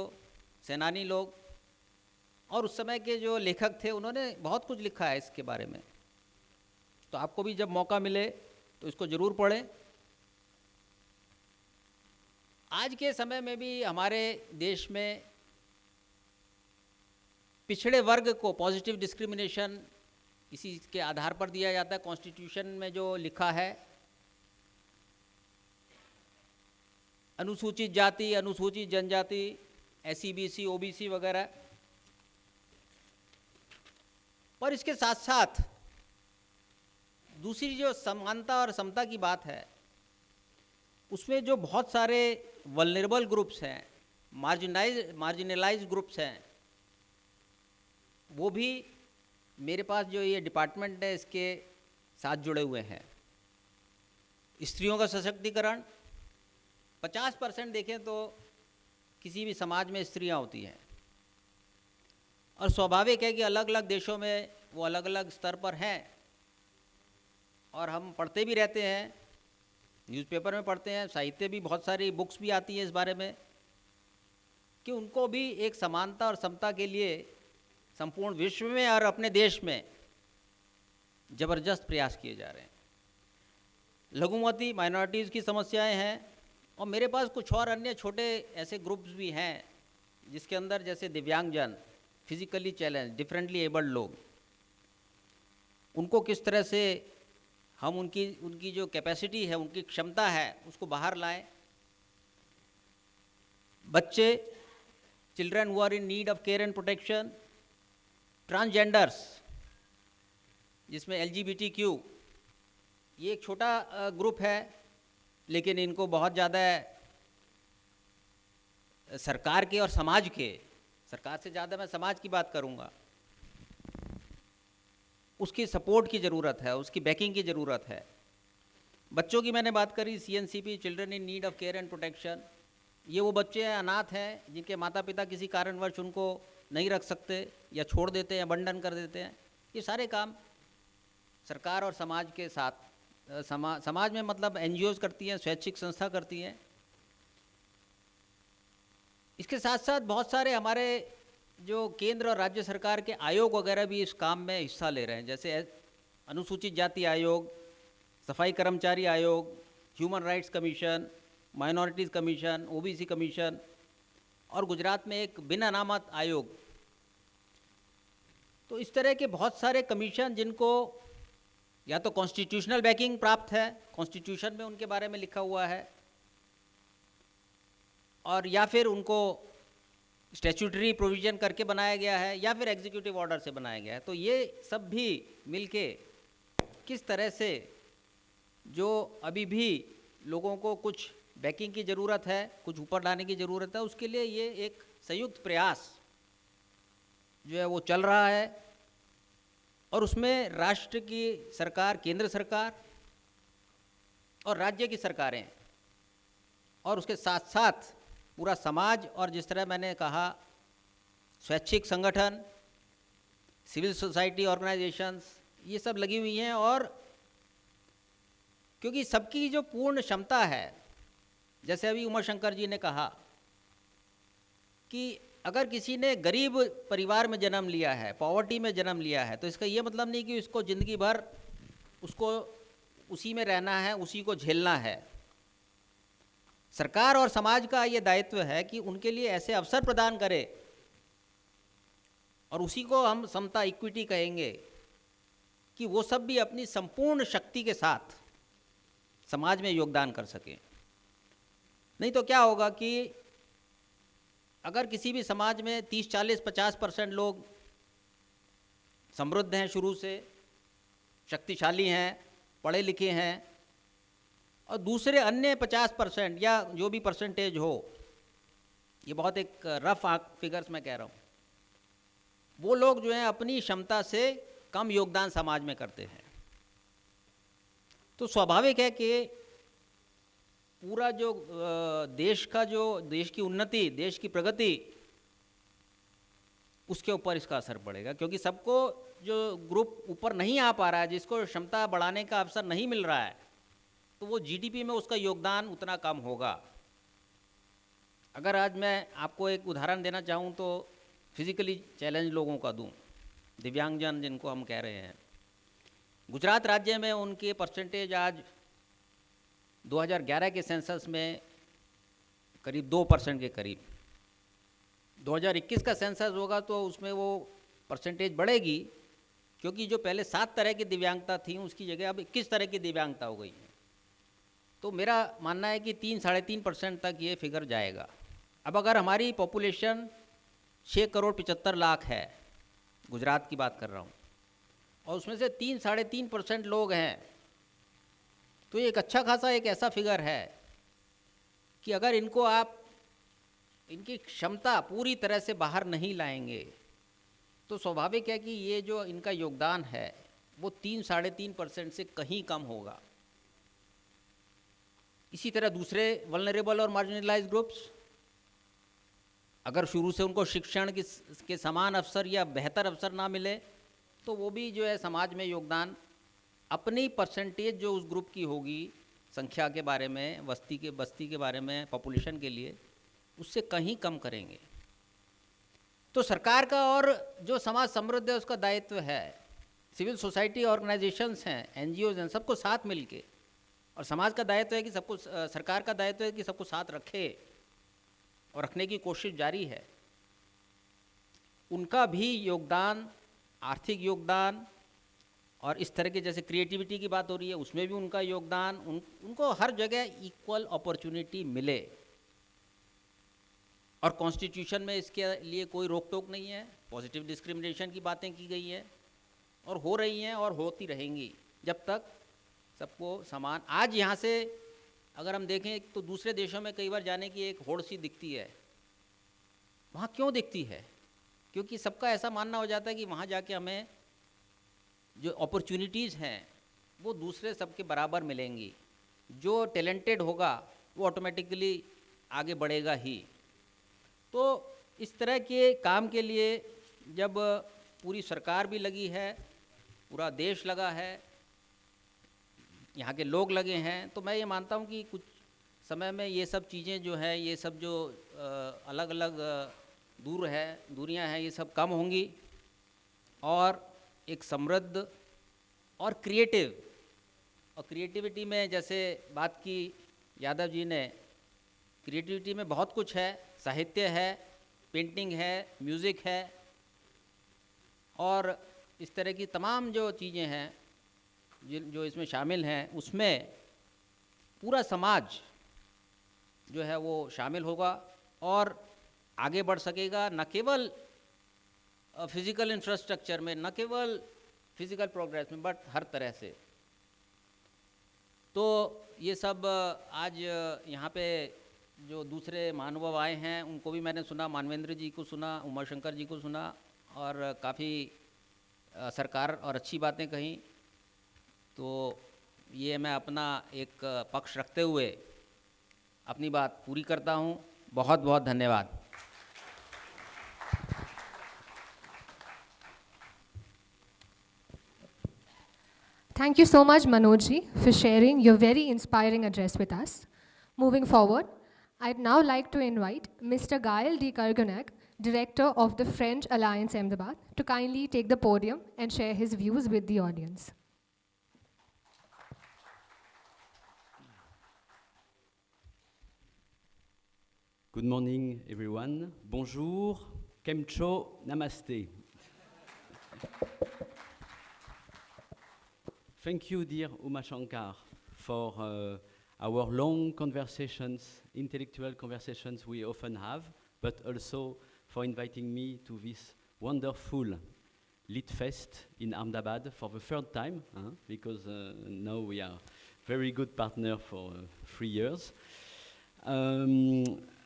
सेनानी लोग और उस समय के जो लेखक थे, उन्होंने बहुत कुछ लिखा है इसके बारे में। तो आपको भी जब मौका मिले तो इसको ज़रूर पढ़ें। आज के समय में भी हमारे देश में पिछड़े वर्ग को पॉजिटिव डिस्क्रिमिनेशन इसी के आधार पर दिया जाता है। कॉन्स्टिट्यूशन में जो लिखा है, अनुसूचित जाति, अनुसूचित जनजाति, SC BC OBC वगैरह। और इसके साथ साथ दूसरी जो समानता और समता की बात है, उसमें जो बहुत सारे वल्नरेबल ग्रुप्स हैं, मार्जिनलाइज्ड ग्रुप्स हैं, वो भी मेरे पास जो ये डिपार्टमेंट है इसके साथ जुड़े हुए हैं। स्त्रियों का सशक्तिकरण, 50% देखें तो किसी भी समाज में स्त्रियां होती हैं, और स्वाभाविक है कि अलग अलग देशों में वो अलग अलग स्तर पर हैं। और हम पढ़ते भी रहते हैं, न्यूज़पेपर में पढ़ते हैं, साहित्य भी बहुत सारी बुक्स भी आती हैं इस बारे में कि उनको भी एक समानता और समता के लिए संपूर्ण विश्व में और अपने देश में ज़बरदस्त प्रयास किए जा रहे हैं। लघुमती माइनॉरिटीज़ की समस्याएं हैं, और मेरे पास कुछ और अन्य छोटे ऐसे ग्रुप्स भी हैं जिसके अंदर जैसे दिव्यांगजन, फिजिकली चैलेंज, डिफरेंटली एबल्ड लोग, उनको किस तरह से हम उनकी जो कैपेसिटी है, उनकी क्षमता है, उसको बाहर लाएं। बच्चे, children who are in need of care and protection, transgenders जिसमें LGBTQ, ये एक छोटा ग्रुप है, लेकिन इनको बहुत ज़्यादा सरकार के और समाज के, सरकार से ज़्यादा मैं समाज की बात करूँगा, उसकी सपोर्ट की ज़रूरत है, उसकी बैकिंग की ज़रूरत है। बच्चों की मैंने बात करी, CNCP, children in need of care and protection. ये वो बच्चे हैं, अनाथ हैं, जिनके माता पिता किसी कारणवश उनको नहीं रख सकते या छोड़ देते हैं, abandon कर देते हैं। ये सारे काम सरकार और समाज के साथ, समाज में मतलब NGOs करती हैं, स्वैच्छिक संस्था करती हैं। इसके साथ साथ बहुत सारे हमारे जो केंद्र और राज्य सरकार के आयोग वगैरह भी इस काम में हिस्सा ले रहे हैं, जैसे अनुसूचित जाति आयोग, सफाई कर्मचारी आयोग, human rights commission, minorities commission, OBC commission, और गुजरात में एक बिन अनामत आयोग। तो इस तरह के बहुत सारे कमीशन जिनको या तो कॉन्स्टिट्यूशनल बैकिंग प्राप्त है, कॉन्स्टिट्यूशन में उनके बारे में लिखा हुआ है, और या फिर उनको स्टैट्यूटरी प्रोविज़न करके बनाया गया है, या फिर एग्जीक्यूटिव ऑर्डर से बनाया गया है। तो ये सब भी मिलके किस तरह से जो अभी भी लोगों को कुछ बैकिंग की ज़रूरत है, कुछ ऊपर लाने की ज़रूरत है, उसके लिए ये एक संयुक्त प्रयास जो है वो चल रहा है। और उसमें राष्ट्र की सरकार, केंद्र सरकार और राज्य की सरकारें, और उसके साथ साथ पूरा समाज, और जिस तरह मैंने कहा स्वैच्छिक संगठन, सिविल सोसाइटी ऑर्गेनाइजेशंस, ये सब लगी हुई हैं। और क्योंकि सबकी जो पूर्ण क्षमता है, जैसे अभी उमा शंकर जी ने कहा कि अगर किसी ने गरीब परिवार में जन्म लिया है, पॉवर्टी में जन्म लिया है, तो इसका ये मतलब नहीं कि उसको ज़िंदगी भर उसको उसी में रहना है, उसी को झेलना है। सरकार और समाज का ये दायित्व है कि उनके लिए ऐसे अवसर प्रदान करे, और उसी को हम समता, इक्विटी कहेंगे, कि वो सब भी अपनी संपूर्ण शक्ति के साथ समाज में योगदान कर सकें। नहीं तो क्या होगा कि अगर किसी भी समाज में 30, 40, 50% लोग समृद्ध हैं, शुरू से शक्तिशाली हैं, पढ़े लिखे हैं, और दूसरे अन्य 50% या जो भी परसेंटेज हो, ये बहुत एक रफ फिगर्स मैं कह रहा हूँ, वो लोग जो हैं अपनी क्षमता से कम योगदान समाज में करते हैं। तो स्वाभाविक है कि पूरा जो देश की उन्नति, देश की प्रगति, उसके ऊपर इसका असर पड़ेगा, क्योंकि सबको जो ग्रुप ऊपर नहीं आ पा रहा है, जिसको क्षमता बढ़ाने का अवसर नहीं मिल रहा है, तो वो जीडीपी में उसका योगदान उतना कम होगा। अगर आज मैं आपको एक उदाहरण देना चाहूँ तो फिजिकली चैलेंज लोगों का दूँ, दिव्यांगजन जिनको हम कह रहे हैं, गुजरात राज्य में उनके परसेंटेज आज 2011 के सेंसस में करीब 2% के करीब, 2021 का सेंसस होगा तो उसमें वो परसेंटेज बढ़ेगी, क्योंकि जो पहले 7 तरह की दिव्यांगता थी उसकी जगह अब 21 तरह की दिव्यांगता हो गई है। तो मेरा मानना है कि 3-3.5% तक ये फिगर जाएगा। अब अगर हमारी पॉपुलेशन 6,75,00,000 है, गुजरात की बात कर रहा हूँ, और उसमें से 3-3.5% लोग हैं, तो ये एक अच्छा खासा एक ऐसा फिगर है कि अगर इनको आप इनकी क्षमता पूरी तरह से बाहर नहीं लाएंगे तो स्वाभाविक है कि ये जो इनका योगदान है वो 3-3.5% से कहीं कम होगा। इसी तरह दूसरे वल्नरेबल और मार्जिनलाइज्ड ग्रुप्स, अगर शुरू से उनको शिक्षण के समान अवसर या बेहतर अवसर ना मिले तो वो भी जो है समाज में योगदान अपनी परसेंटेज जो उस ग्रुप की होगी संख्या के बारे में, बस्ती के बारे में, पॉपुलेशन के लिए, उससे कहीं कम करेंगे। तो सरकार का और जो समाज समृद्ध है उसका दायित्व है, सिविल सोसाइटी ऑर्गेनाइजेशंस हैं, एनजीओज हैं, सबको साथ मिलके, और समाज का दायित्व है कि सबको, सरकार का दायित्व है कि सबको साथ रखे और रखने की कोशिश जारी है। उनका भी योगदान, आर्थिक योगदान, और इस तरह के जैसे क्रिएटिविटी की बात हो रही है उसमें भी उनका योगदान, उनको हर जगह इक्वल अपॉर्चुनिटी मिले। और कॉन्स्टिट्यूशन में इसके लिए कोई रोक टोक नहीं है, पॉजिटिव डिस्क्रिमिनेशन की बातें की गई है और हो रही हैं और होती रहेंगी जब तक सबको समान। आज यहाँ से अगर हम देखें तो दूसरे देशों में कई बार जाने की एक होड़ सी दिखती है। वहाँ क्यों दिखती है? क्योंकि सबका ऐसा मानना हो जाता है कि वहाँ जाके हमें जो अपॉर्चुनिटीज़ हैं वो दूसरे सबके बराबर मिलेंगी, जो टैलेंटेड होगा वो ऑटोमेटिकली आगे बढ़ेगा ही। तो इस तरह के काम के लिए जब पूरी सरकार भी लगी है, पूरा देश लगा है, यहाँ के लोग लगे हैं, तो मैं ये मानता हूँ कि कुछ समय में ये सब चीज़ें जो है, ये सब जो अलग अलग दूरियाँ हैं, ये सब कम होंगी और एक समृद्ध और क्रिएटिव, और क्रिएटिविटी में जैसे बात की यादव जी ने, क्रिएटिविटी में बहुत कुछ है, साहित्य है, पेंटिंग है, म्यूज़िक है, और इस तरह की तमाम जो चीज़ें हैं जो इसमें शामिल हैं, उसमें पूरा समाज जो है वो शामिल होगा और आगे बढ़ सकेगा, न केवल फिज़िकल इंफ्रास्ट्रक्चर में, न केवल फिज़िकल प्रोग्रेस में, बट हर तरह से। तो ये सब आज यहाँ पे जो दूसरे महानुभाव आए हैं उनको भी मैंने सुना, मानवेंद्र जी को सुना, उमाशंकर जी को सुना, और काफ़ी सरकार और अच्छी बातें कहीं। तो ये मैं अपना एक पक्ष रखते हुए अपनी बात पूरी करता हूँ। बहुत बहुत धन्यवाद। Thank you so much, Manoj ji, for sharing your very inspiring address with us. Moving forward, I'd now like to invite Mr. Gael D. Kargunak, Director of the French Alliance Ahmedabad, to kindly take the podium and share his views with the audience. Good morning, everyone. Bonjour, Kemcho, Namaste. Thank you, dear Uma Shankar, for our long conversations, intellectual conversations we often have, but also for inviting me to this wonderful Lit Fest in Ahmedabad for the third time, because now we are very good partner for 3 years.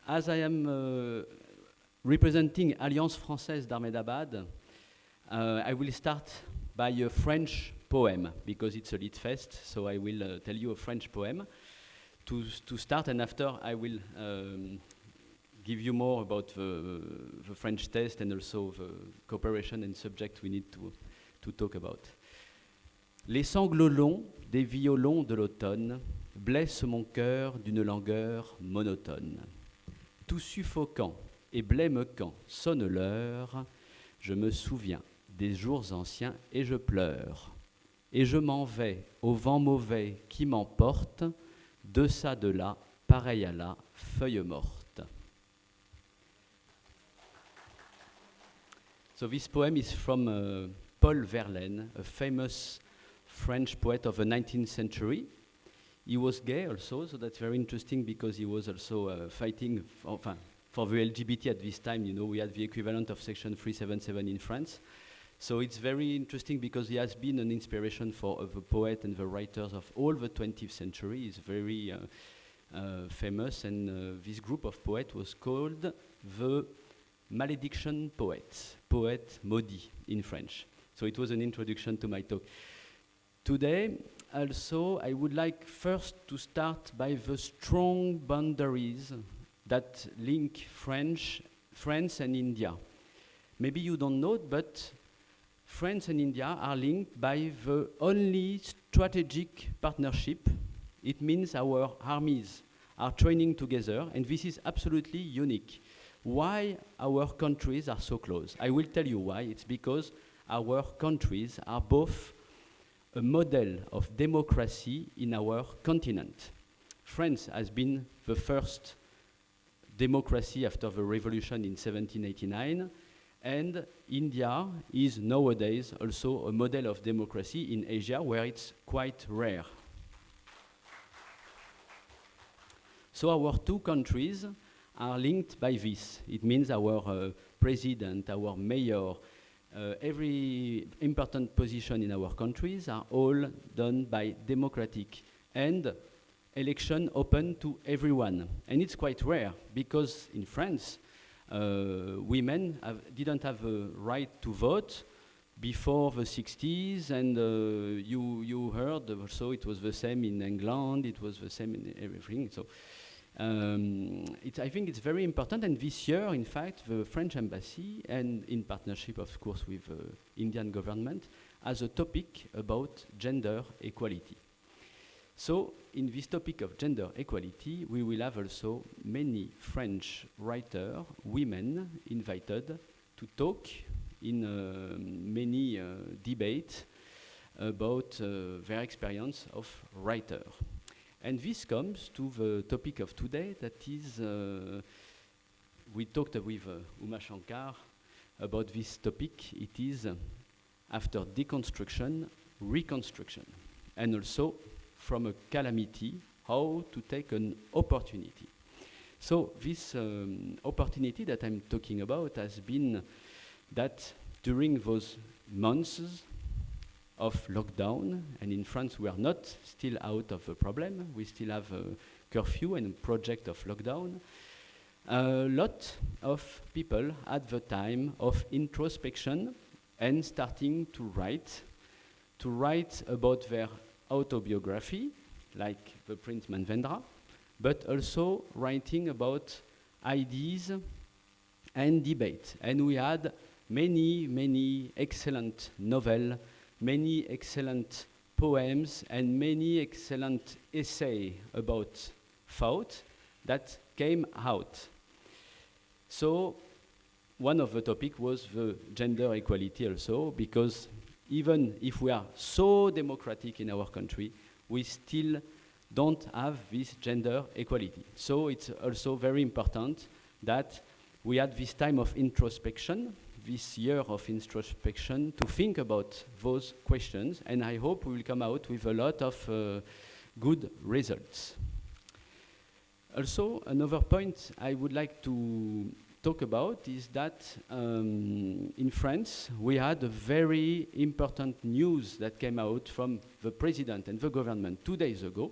As I am representing Alliance Française d'Ahmedabad, I will start by a French poem, because it's a Lit Fest, so I will tell you a French poem to start, and after I will give you more about the French taste and also the cooperation and subject we need to talk about. Les sanglots longs des violons de l'automne blessent mon cœur d'une langueur monotone. Tout suffocant et blême quand sonne l'heure, je me souviens des jours anciens et je pleure. Et je m'en vais au vent mauvais qui m'emporte, de ça de là, pareil à la feuille morte. So this poem is from Paul Verlaine, a famous French poet of the 19th century. He was gay also, so that's very interesting because he was also fighting for the LGBT at this time. You know, we had the equivalent of Section 377 in France. So it's very interesting because he has been an inspiration for the poet and the writers of all the 20th century. He's very famous, and this group of poets was called the Malediction Poets, poet maudit in French. So it was an introduction to my talk. Today, also, I would like first to start by the strong boundaries that link France and India. Maybe you don't know, but France and India are linked by the only strategic partnership. It means our armies are training together, and this is absolutely unique. Why our countries are so close? I will tell you why. It's because our countries are both a model of democracy in our continent. France has been the first democracy after the revolution in 1789, and India is nowadays also a model of democracy in Asia, where it's quite rare. So our two countries are linked by this. It means our president, our mayor, every important position in our countries are all done by democratic and election open to everyone. And it's quite rare because in France, women didn't have a right to vote before the 60s, and you heard also it was the same in England, it was the same in everything. So I think it's very important, and this year, in fact, the French embassy, and in partnership, of course, with the Indian government, has a topic about gender equality. So, in this topic of gender equality, we will have also many French writers, women, invited to talk in many debates about their experience of writer. And this comes to the topic of today, that is, we talked with Uma Shankar about this topic. It is after deconstruction, reconstruction, and also from a calamity, how to take an opportunity. So this opportunity that I'm talking about has been that during those months of lockdown, and in France we are not still out of the problem, we still have a curfew and a project of lockdown, a lot of people had the time of introspection and starting to write about their autobiography, like the Prince Manvendra, but also writing about ideas and debate. And we had many excellent novels, many excellent poems, and many excellent essays about thought that came out. So one of the topics was the gender equality also, because even if we are so democratic in our country, we still don't have this gender equality. So it's also very important that we had this time of introspection, this year of introspection, to think about those questions, and I hope we will come out with a lot of good results. Also, another point I would like to talk about is that in France we had a very important news that came out from the president and the government 2 days ago,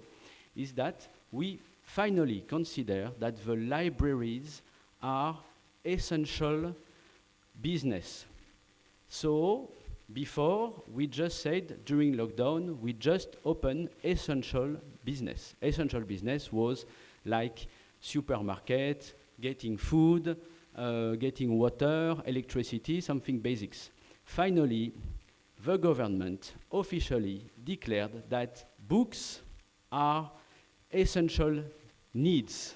is that we finally consider that the libraries are essential business. So before we just said during lockdown we just opened essential business. Essential business was like supermarket, getting food, getting water, electricity, something basics. Finally, the government officially declared that books are essential needs.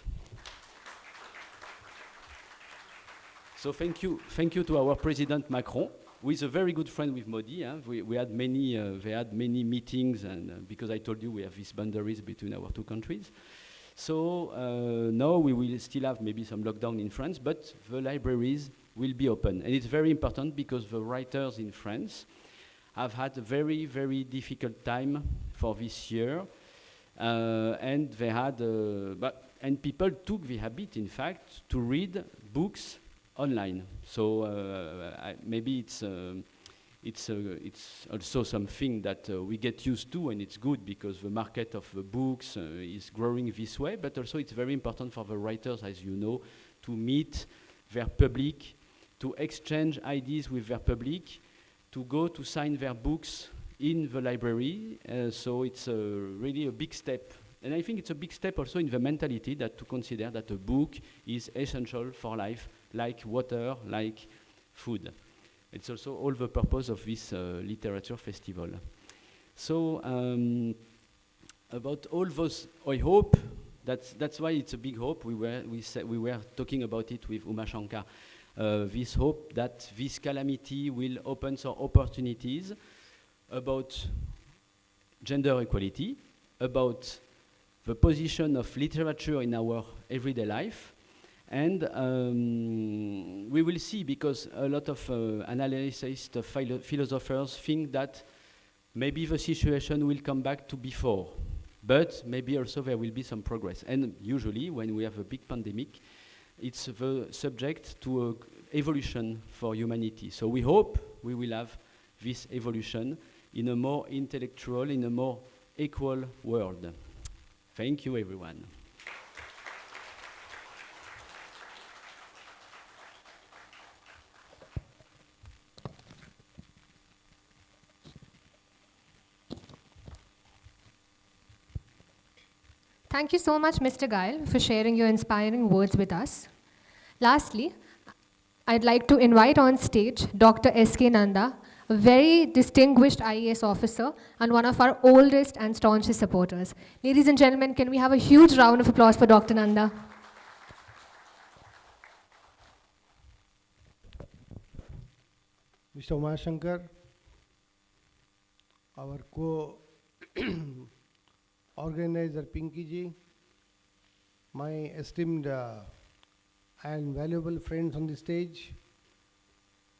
So thank you to our President Macron, who is a very good friend with Modi. We had many, they had many meetings, and because I told you we have these boundaries between our two countries. So now we will still have maybe some lockdown in France, but the libraries will be open. And it's very important because the writers in France have had a very, very difficult time for this year. And they had, and people took the habit, in fact, to read books online. So maybe it's also something that we get used to, and it's good because the market of the books is growing this way, but also it's very important for the writers, as you know, to meet their public, to exchange ideas with their public, to go to sign their books in the library. So it's really a big step. And I think it's a big step also in the mentality that to consider that a book is essential for life, like water, like food. It's also all the purpose of this literature festival. So about all those, I hope, that's why it's a big hope. We were talking about it with Uma Shankar. This hope that this calamity will open some opportunities about gender equality, about the position of literature in our everyday life. And we will see, because a lot of analysts, philosophers think that maybe the situation will come back to before, but maybe also there will be some progress. And usually when we have a big pandemic, it's the subject to evolution for humanity. So we hope we will have this evolution in a more intellectual, in a more equal world. Thank you, everyone. Thank you so much, Mr. Gail, for sharing your inspiring words with us. Lastly, I'd like to invite on stage Dr. S.K. Nanda, a very distinguished IAS officer and one of our oldest and staunchest supporters. Ladies and gentlemen, can we have a huge round of applause for Dr. Nanda? Mr. Uma Shankar, our co-organizer Pinky ji, my esteemed and valuable friends on the stage,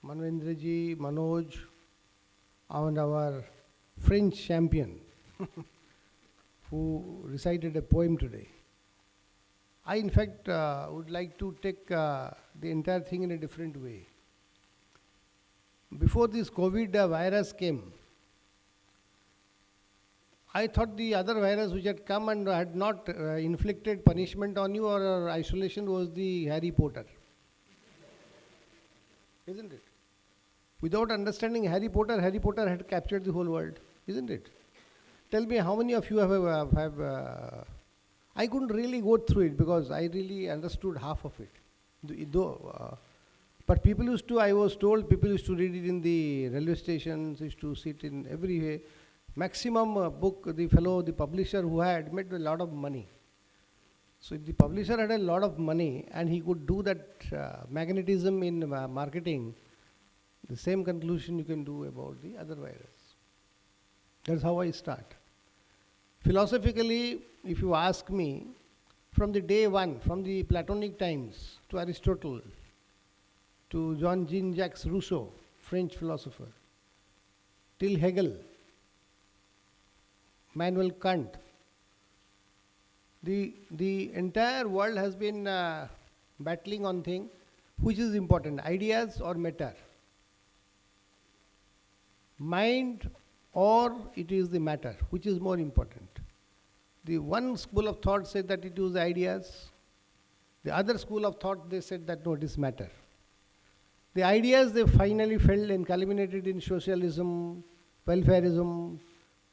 Manvendra ji, Manoj, and our French champion who recited a poem today. I, in fact, would like to take the entire thing in a different way. Before this COVID virus came, I thought the other virus which had come and had not inflicted punishment on you or isolation was the Harry Potter. Isn't it? Without understanding Harry Potter had captured the whole world. Isn't it? Tell me how many of you have I couldn't really go through it because I really understood half of it. But people used to, I was told, people used to read it in the railway stations, used to sit in every way. Maximum book, the publisher who had made a lot of money. So if the publisher had a lot of money and he could do that magnetism in marketing, the same conclusion you can do about the other virus. That's how I start. Philosophically, if you ask me, from the day one, from the Platonic times to Aristotle, to Jean-Jacques Rousseau, French philosopher, till Hegel, Immanuel Kant, the entire world has been battling on thing, which is important, ideas or matter, mind or it is the matter, which is more important. The one school of thought said that it was ideas, the other school of thought they said that no, it is matter. The ideas they finally fell and culminated in socialism, welfareism,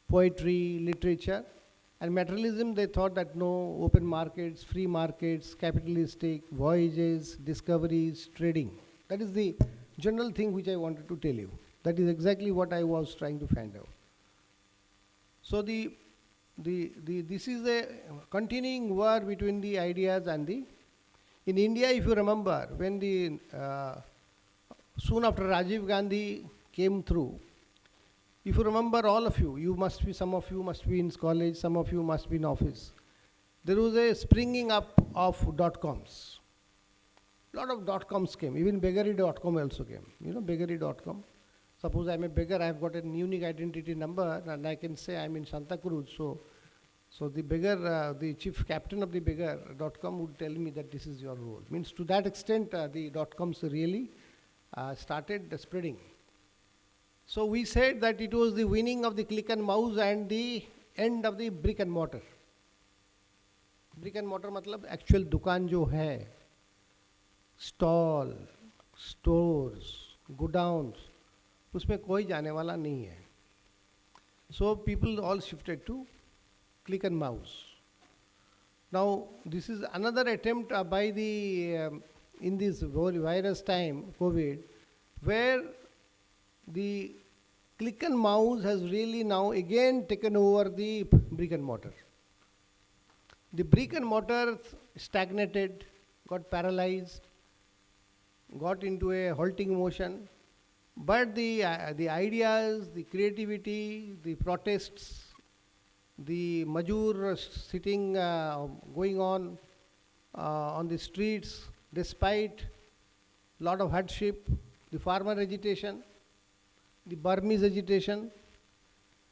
poetry, literature. And materialism, they thought that no, open markets, free markets, capitalistic, voyages, discoveries, trading. That is the general thing which I wanted to tell you. That is exactly what I was trying to find out. So this is a continuing war between the ideas and the, in India, if you remember, when the, soon after Rajiv Gandhi came through, if you remember, all of you must be, some of you must be in college, some of you must be in office. There was a springing up of dot-coms. A lot of dot-coms came, even beggary.com also came. You know beggary.com? Suppose I'm a beggar, I've got a unique identity number and I can say I'm in Santa Cruz. So the beggar, the chief captain of the beggar.com would tell me that this is your role. Means to that extent, the dot-coms really started spreading. So we said that it was the winning of the click and mouse and the end of the brick and mortar. Brick and mortar मतलब actual दुकान जो है, stall, stores, godowns, उसमें कोई जाने वाला नहीं है. So people all shifted to click and mouse. Now this is another attempt by the in this virus time, COVID, where the click and mouse has really now again taken over the brick and mortar. The brick and mortar stagnated, got paralyzed, got into a halting motion, but the ideas, the creativity, the protests, the Majur sitting, going on the streets, despite lot of hardship, the farmer agitation, the Burmese agitation,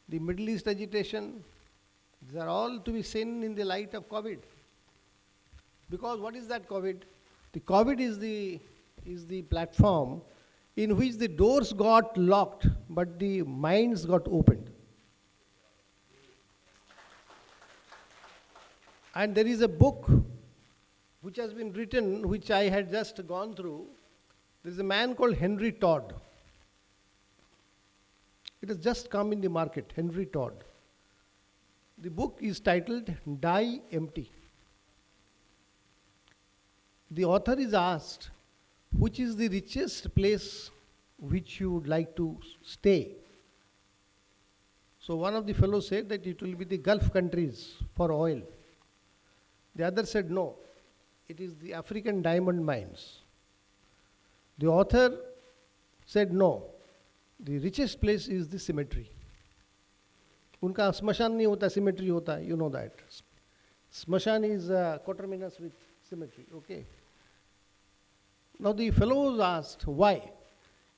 the Middle East agitation, these are all to be seen in the light of COVID. Because what is that COVID? The COVID is the platform in which the doors got locked, but the minds got opened. And there is a book which has been written, which I had just gone through. There is a man called Henry Todd. It has just come in the market, Henry Todd. The book is titled Die Empty. The author is asked, which is the richest place which you would like to stay? So one of the fellows said that it will be the Gulf countries for oil. The other said no, it is the African diamond mines. The author said no, the richest place is the cemetery. उनका स्मशान नहीं होता, cemetery होता है, you know that. Smashan is coterminous with cemetery, okay. Now the fellow was asked why.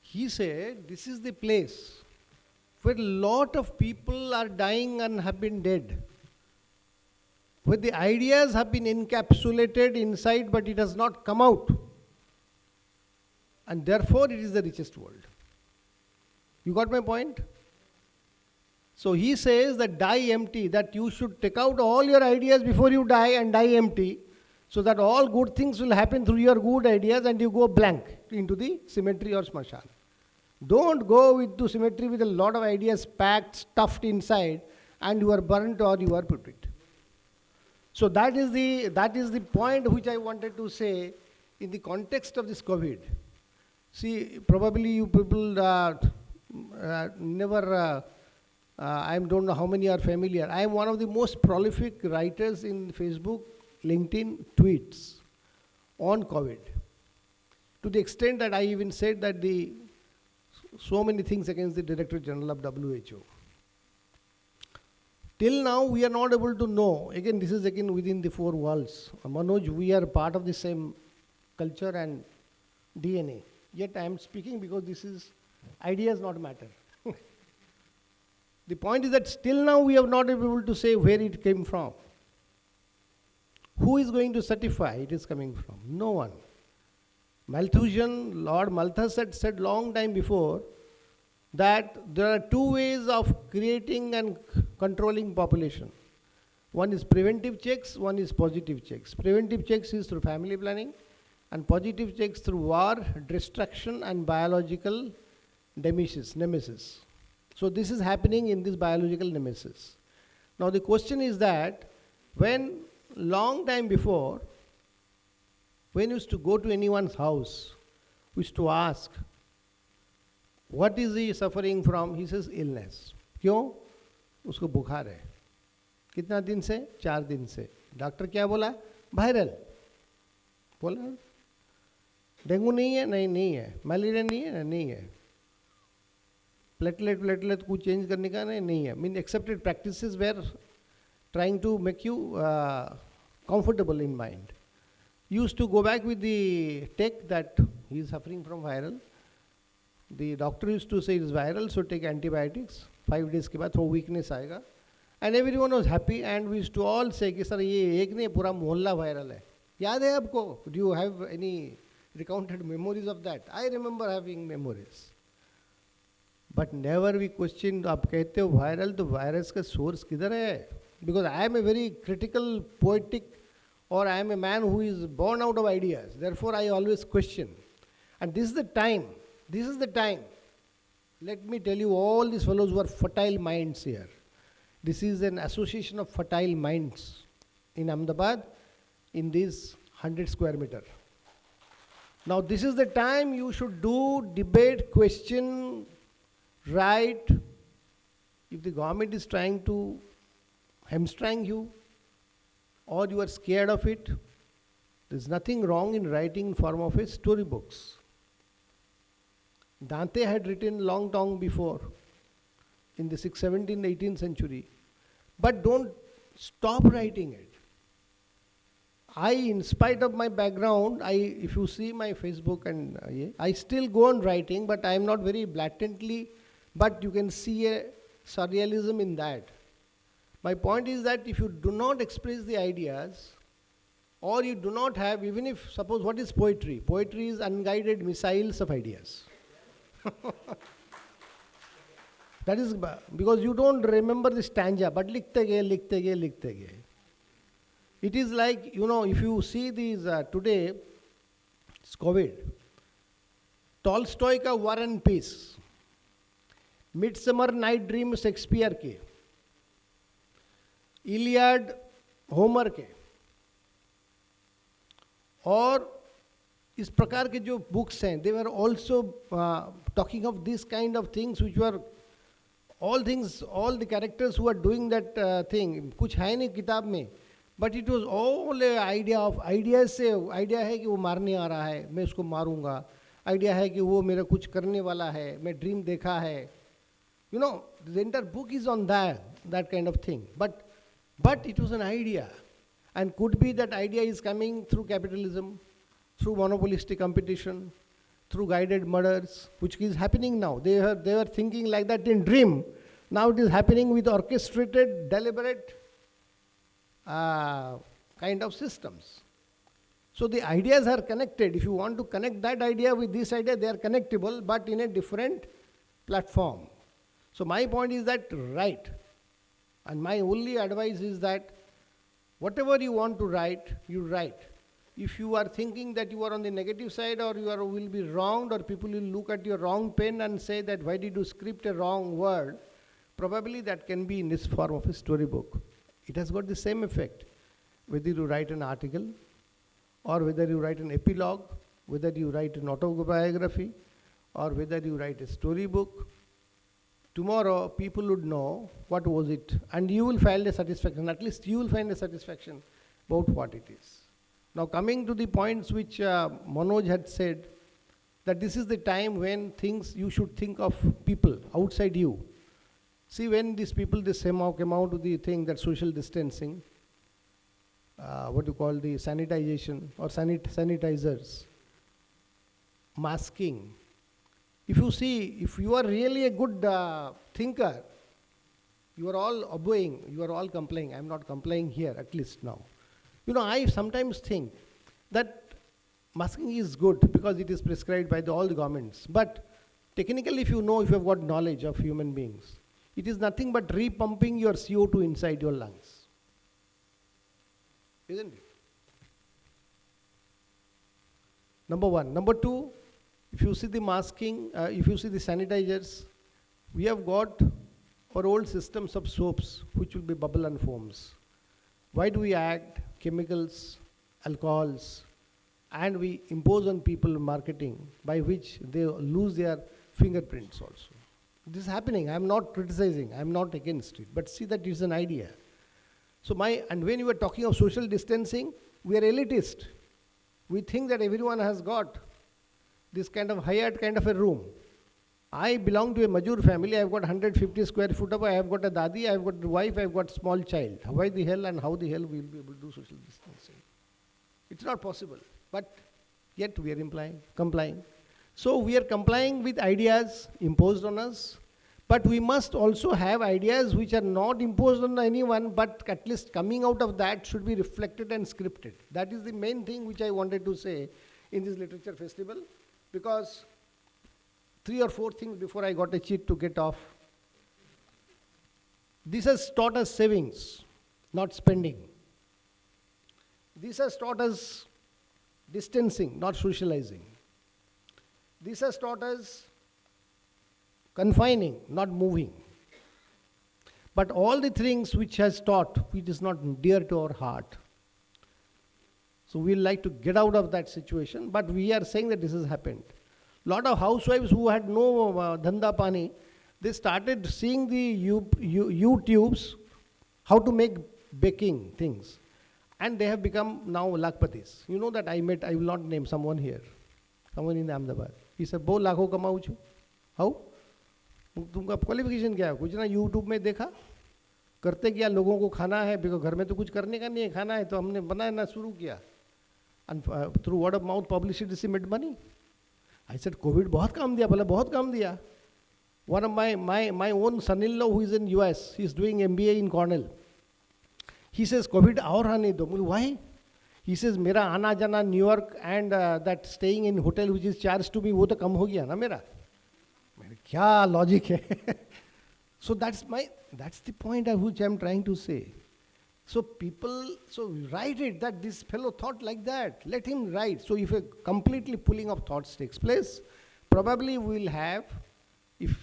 He said this is the place where a lot of people are dying and have been dead, where the ideas have been encapsulated inside but it has not come out, and therefore it is the richest world. You got my point? So he says that die empty, that you should take out all your ideas before you die and die empty, so that all good things will happen through your good ideas and you go blank into the cemetery or smashan. Don't go into cemetery with a lot of ideas packed, stuffed inside, and you are burnt or you are put. So that is the point which I wanted to say in the context of this COVID. See, probably you people never, I don't know how many are familiar. I am one of the most prolific writers in Facebook, LinkedIn, tweets on COVID. To the extent that I even said that so many things against the Director General of WHO. Till now, we are not able to know. Again, this is again within the four walls. Manoj, we are part of the same culture and DNA. Yet I am speaking because ideas not matter. The point is that still now we have not been able to say where it came from. Who is going to certify it is coming from? No one. Malthusian, Lord Malthus said long time before that there are two ways of creating and controlling population. One is preventive checks, one is positive checks. Preventive checks is through family planning, and positive checks through war, destruction, and biological nemesis. So this is happening in this biological nemesis. Now the question is that when long time before, when you used to go to anyone's house, we used to ask, what is he suffering from? He says illness. क्यों? उसको बुखार है. कितना दिन से? 4 दिन से. Doctor क्या बोला? वायरल. बोला डेंगू नहीं है? नहीं है. मलेरिया नहीं है? नहीं है. प्लेटलेट को चेंज करने का नहीं है. Mean accepted practices were trying to make you comfortable in mind. Used to go back with the tech that he is suffering from viral. The doctor used to say it is viral, so take antibiotics. 5 days के बाद थोड़ा weakness आएगा. And everyone was happy, and we used to all say कि sir ये एक नहीं पूरा मोहल्ला viral है. याद है आपको? Do you have any recounted memories of that? I remember having memories. But never we questioned. आप कहते हो viral, तो virus का source किधर है? Because I am a very critical, poetic, or I am a man who is born out of ideas. Therefore, I always question. And this is the time. This is the time. Let me tell you, all these fellows who are fertile minds here. This is an association of fertile minds in Ahmedabad in this 100 square meter. Now, this is the time you should do debate, question, write. If the government is trying to hamstring you, or you are scared of it, there's nothing wrong in writing in form of a storybooks. Dante had written long time before, in the 6th, 17th, 18th century. But don't stop writing it. I, in spite of my background, if you see my Facebook, and I still go on writing, but I am not very blatantly, but you can see a surrealism in that. My point is that if you do not express the ideas, or you do not have, even if, suppose, what is poetry? Poetry is unguided missiles of ideas. That is because you don't remember the stanza, but likhte gaye. It is like, if you see these today, it's COVID. Tolstoy ka War and Peace, Midsummer Night Dream Shakespeare के, Iliad Homer के, और इस प्रकार के जो books हैं, they were also talking of this kind of things which were all the characters who are doing that thing. कुछ है नहीं किताब में, but it was all a idea से idea है कि वो मारने आ रहा है, मैं उसको मारूंगा. idea है कि वो मेरा कुछ करने वाला है, मैं ड्रीम देखा है. The entire book is on that kind of thing. But it was an idea, and could be that idea is coming through capitalism, through monopolistic competition, through guided murders, which is happening now. They were thinking like that in dream. Now it is happening with orchestrated, deliberate kind of systems. So the ideas are connected. If you want to connect that idea with this idea, they are connectable, but in a different platform. So my point is that write. And my only advice is that whatever you want to write, you write. If you are thinking that you are on the negative side, or you will be wronged, or people will look at your wrong pen and say that why did you script a wrong word, probably that can be in this form of a storybook. It has got the same effect, whether you write an article, or whether you write an epilogue, whether you write an autobiography, or whether you write a storybook. Tomorrow, people would know what was it, and you will find a satisfaction. At least you will find a satisfaction about what it is. Now, coming to the points which Manoj had said, that this is the time when you should think of people outside you. See, when these people, they came out to the thing that social distancing, what you call the sanitization or sanitizers, masking. If you see, if you are really a good thinker, you are all obeying, you are all complying. I am not complying here, at least now. I sometimes think that masking is good because it is prescribed by all the governments. But technically, if you have got knowledge of human beings, it is nothing but repumping your CO2 inside your lungs. Isn't it? Number one. Number two, if you see the masking, if you see the sanitizers, we have got or old systems of soaps which will be bubble and foams. Why do we add chemicals, alcohols, and we impose on people marketing by which they lose their fingerprints also? This is happening. I am not criticizing. I am not against it. But see that it is an idea. So and when you were talking of social distancing, we are elitist. We think that everyone has got this kind of hired kind of a room. I belong to a Majur family. I have got 150 square foot of, I have got a dadi, I have got a wife, I have got small child. Why the hell and how the hell we will be able to do social distancing? It's not possible. But yet we are complying. So we are complying with ideas imposed on us, but we must also have ideas which are not imposed on anyone, but at least coming out of that should be reflected and scripted. That is the main thing which I wanted to say in this literature festival, because 3 or 4 things before I got a cheat to get off. This has taught us savings, not spending. This has taught us distancing, not socializing. This has taught us confining, not moving. But all the things which has taught, which is not dear to our heart. So we like to get out of that situation, but we are saying that this has happened. Lot of housewives who had no dhanda pani, they started seeing the YouTubes, how to make baking things. And they have become now lakpatis. You know that I will not name someone here, someone in Ahmedabad. He said, "Bo lakho kamau chu." How? तुमका qualification क्या है? कुछ ना YouTube में देखा, करते क्या, लोगों को खाना है, बिकॉज घर में तो कुछ करने का नहीं है, खाना है तो हमने बनाना शुरू किया. And through word of mouth publicity she made money. I said, COVID बहुत काम दिया, बोला बहुत काम दिया. One of my own son-in-law who is in US, he is doing MBA in Cornell. He says, COVID और आने दो. Why? He says, मेरा आना जाना New York and that staying in hotel which is charged to me, वो तो कम हो गया ना मेरा. मैंने क्या लॉजिक है? So that's the point which I am trying to say. So write it that this fellow thought like that. Let him write. So if a completely pulling of thoughts takes place, probably we will have, if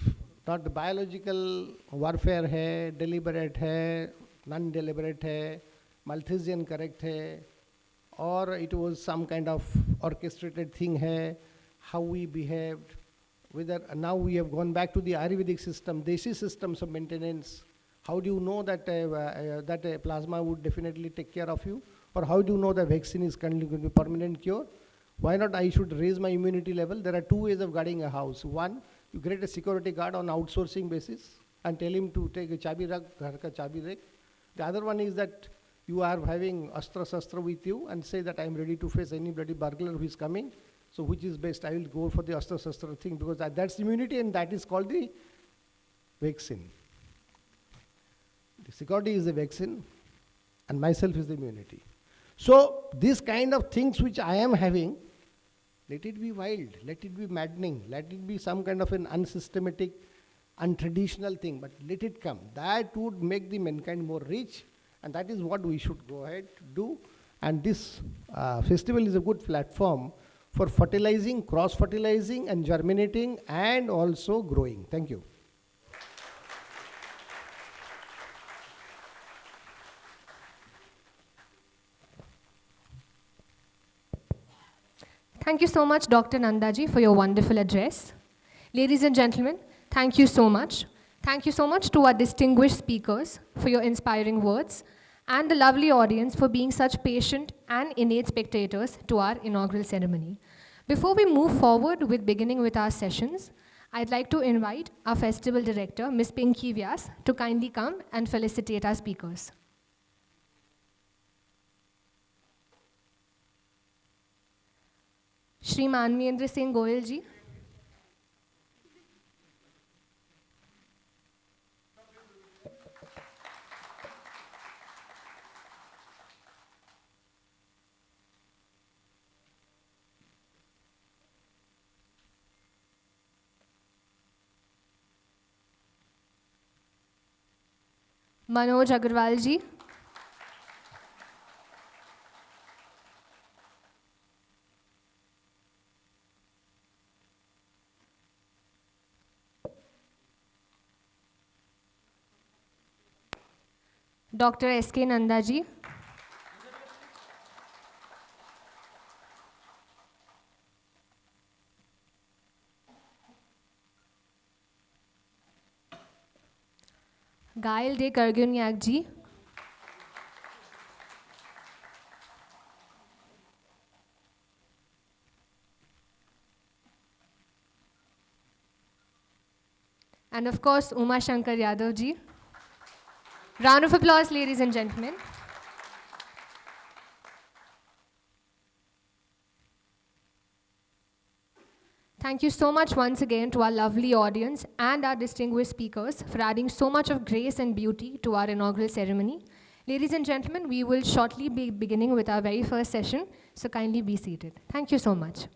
not the biological warfare hai, deliberate hai, non-deliberate hai, Malthusian correct hai, or it was some kind of orchestrated thing hai, how we behaved, whether now we have gone back to the Ayurvedic system, Desi systems of maintenance. How do you know that that a plasma would definitely take care of you? Or how do you know that vaccine is going to be a permanent cure? Why not I should raise my immunity level? There are 2 ways of guarding a house. One, you create a security guard on outsourcing basis and tell him to take a chabi rakh, ghar ka chabi rakh. The other one is that you are having astra-shastra with you and say that I am ready to face any bloody burglar who is coming. So which is best? I will go for the astra-shastra thing because that's immunity and that is called the vaccine. The security is the vaccine and myself is the immunity. So these kind of things which I am having, let it be wild, let it be maddening, let it be some kind of an unsystematic, untraditional thing, but let it come. That would make the mankind more rich, and that is what we should go ahead to do. And this festival is a good platform for fertilizing, cross-fertilizing and germinating and also growing. Thank you. Thank you so much, Dr. Nandaji, for your wonderful address. Ladies and gentlemen, thank you so much. Thank you so much to our distinguished speakers for your inspiring words, and the lovely audience for being such patient and innate spectators to our inaugural ceremony. Before we move forward with beginning with our sessions, I'd like to invite our festival director, Ms. Pinky Vyas, to kindly come and felicitate our speakers. Shri Manvendra Singh Goyal ji. Manoj Agarwal ji. Dr. S.K. Nandaji. Gail De Kargunyak ji. And of course, Uma Shankar Yadav ji. Round of applause, ladies and gentlemen. Thank you so much once again to our lovely audience and our distinguished speakers for adding so much of grace and beauty to our inaugural ceremony. Ladies and gentlemen, we will shortly be beginning with our very first session, so kindly be seated. Thank you so much.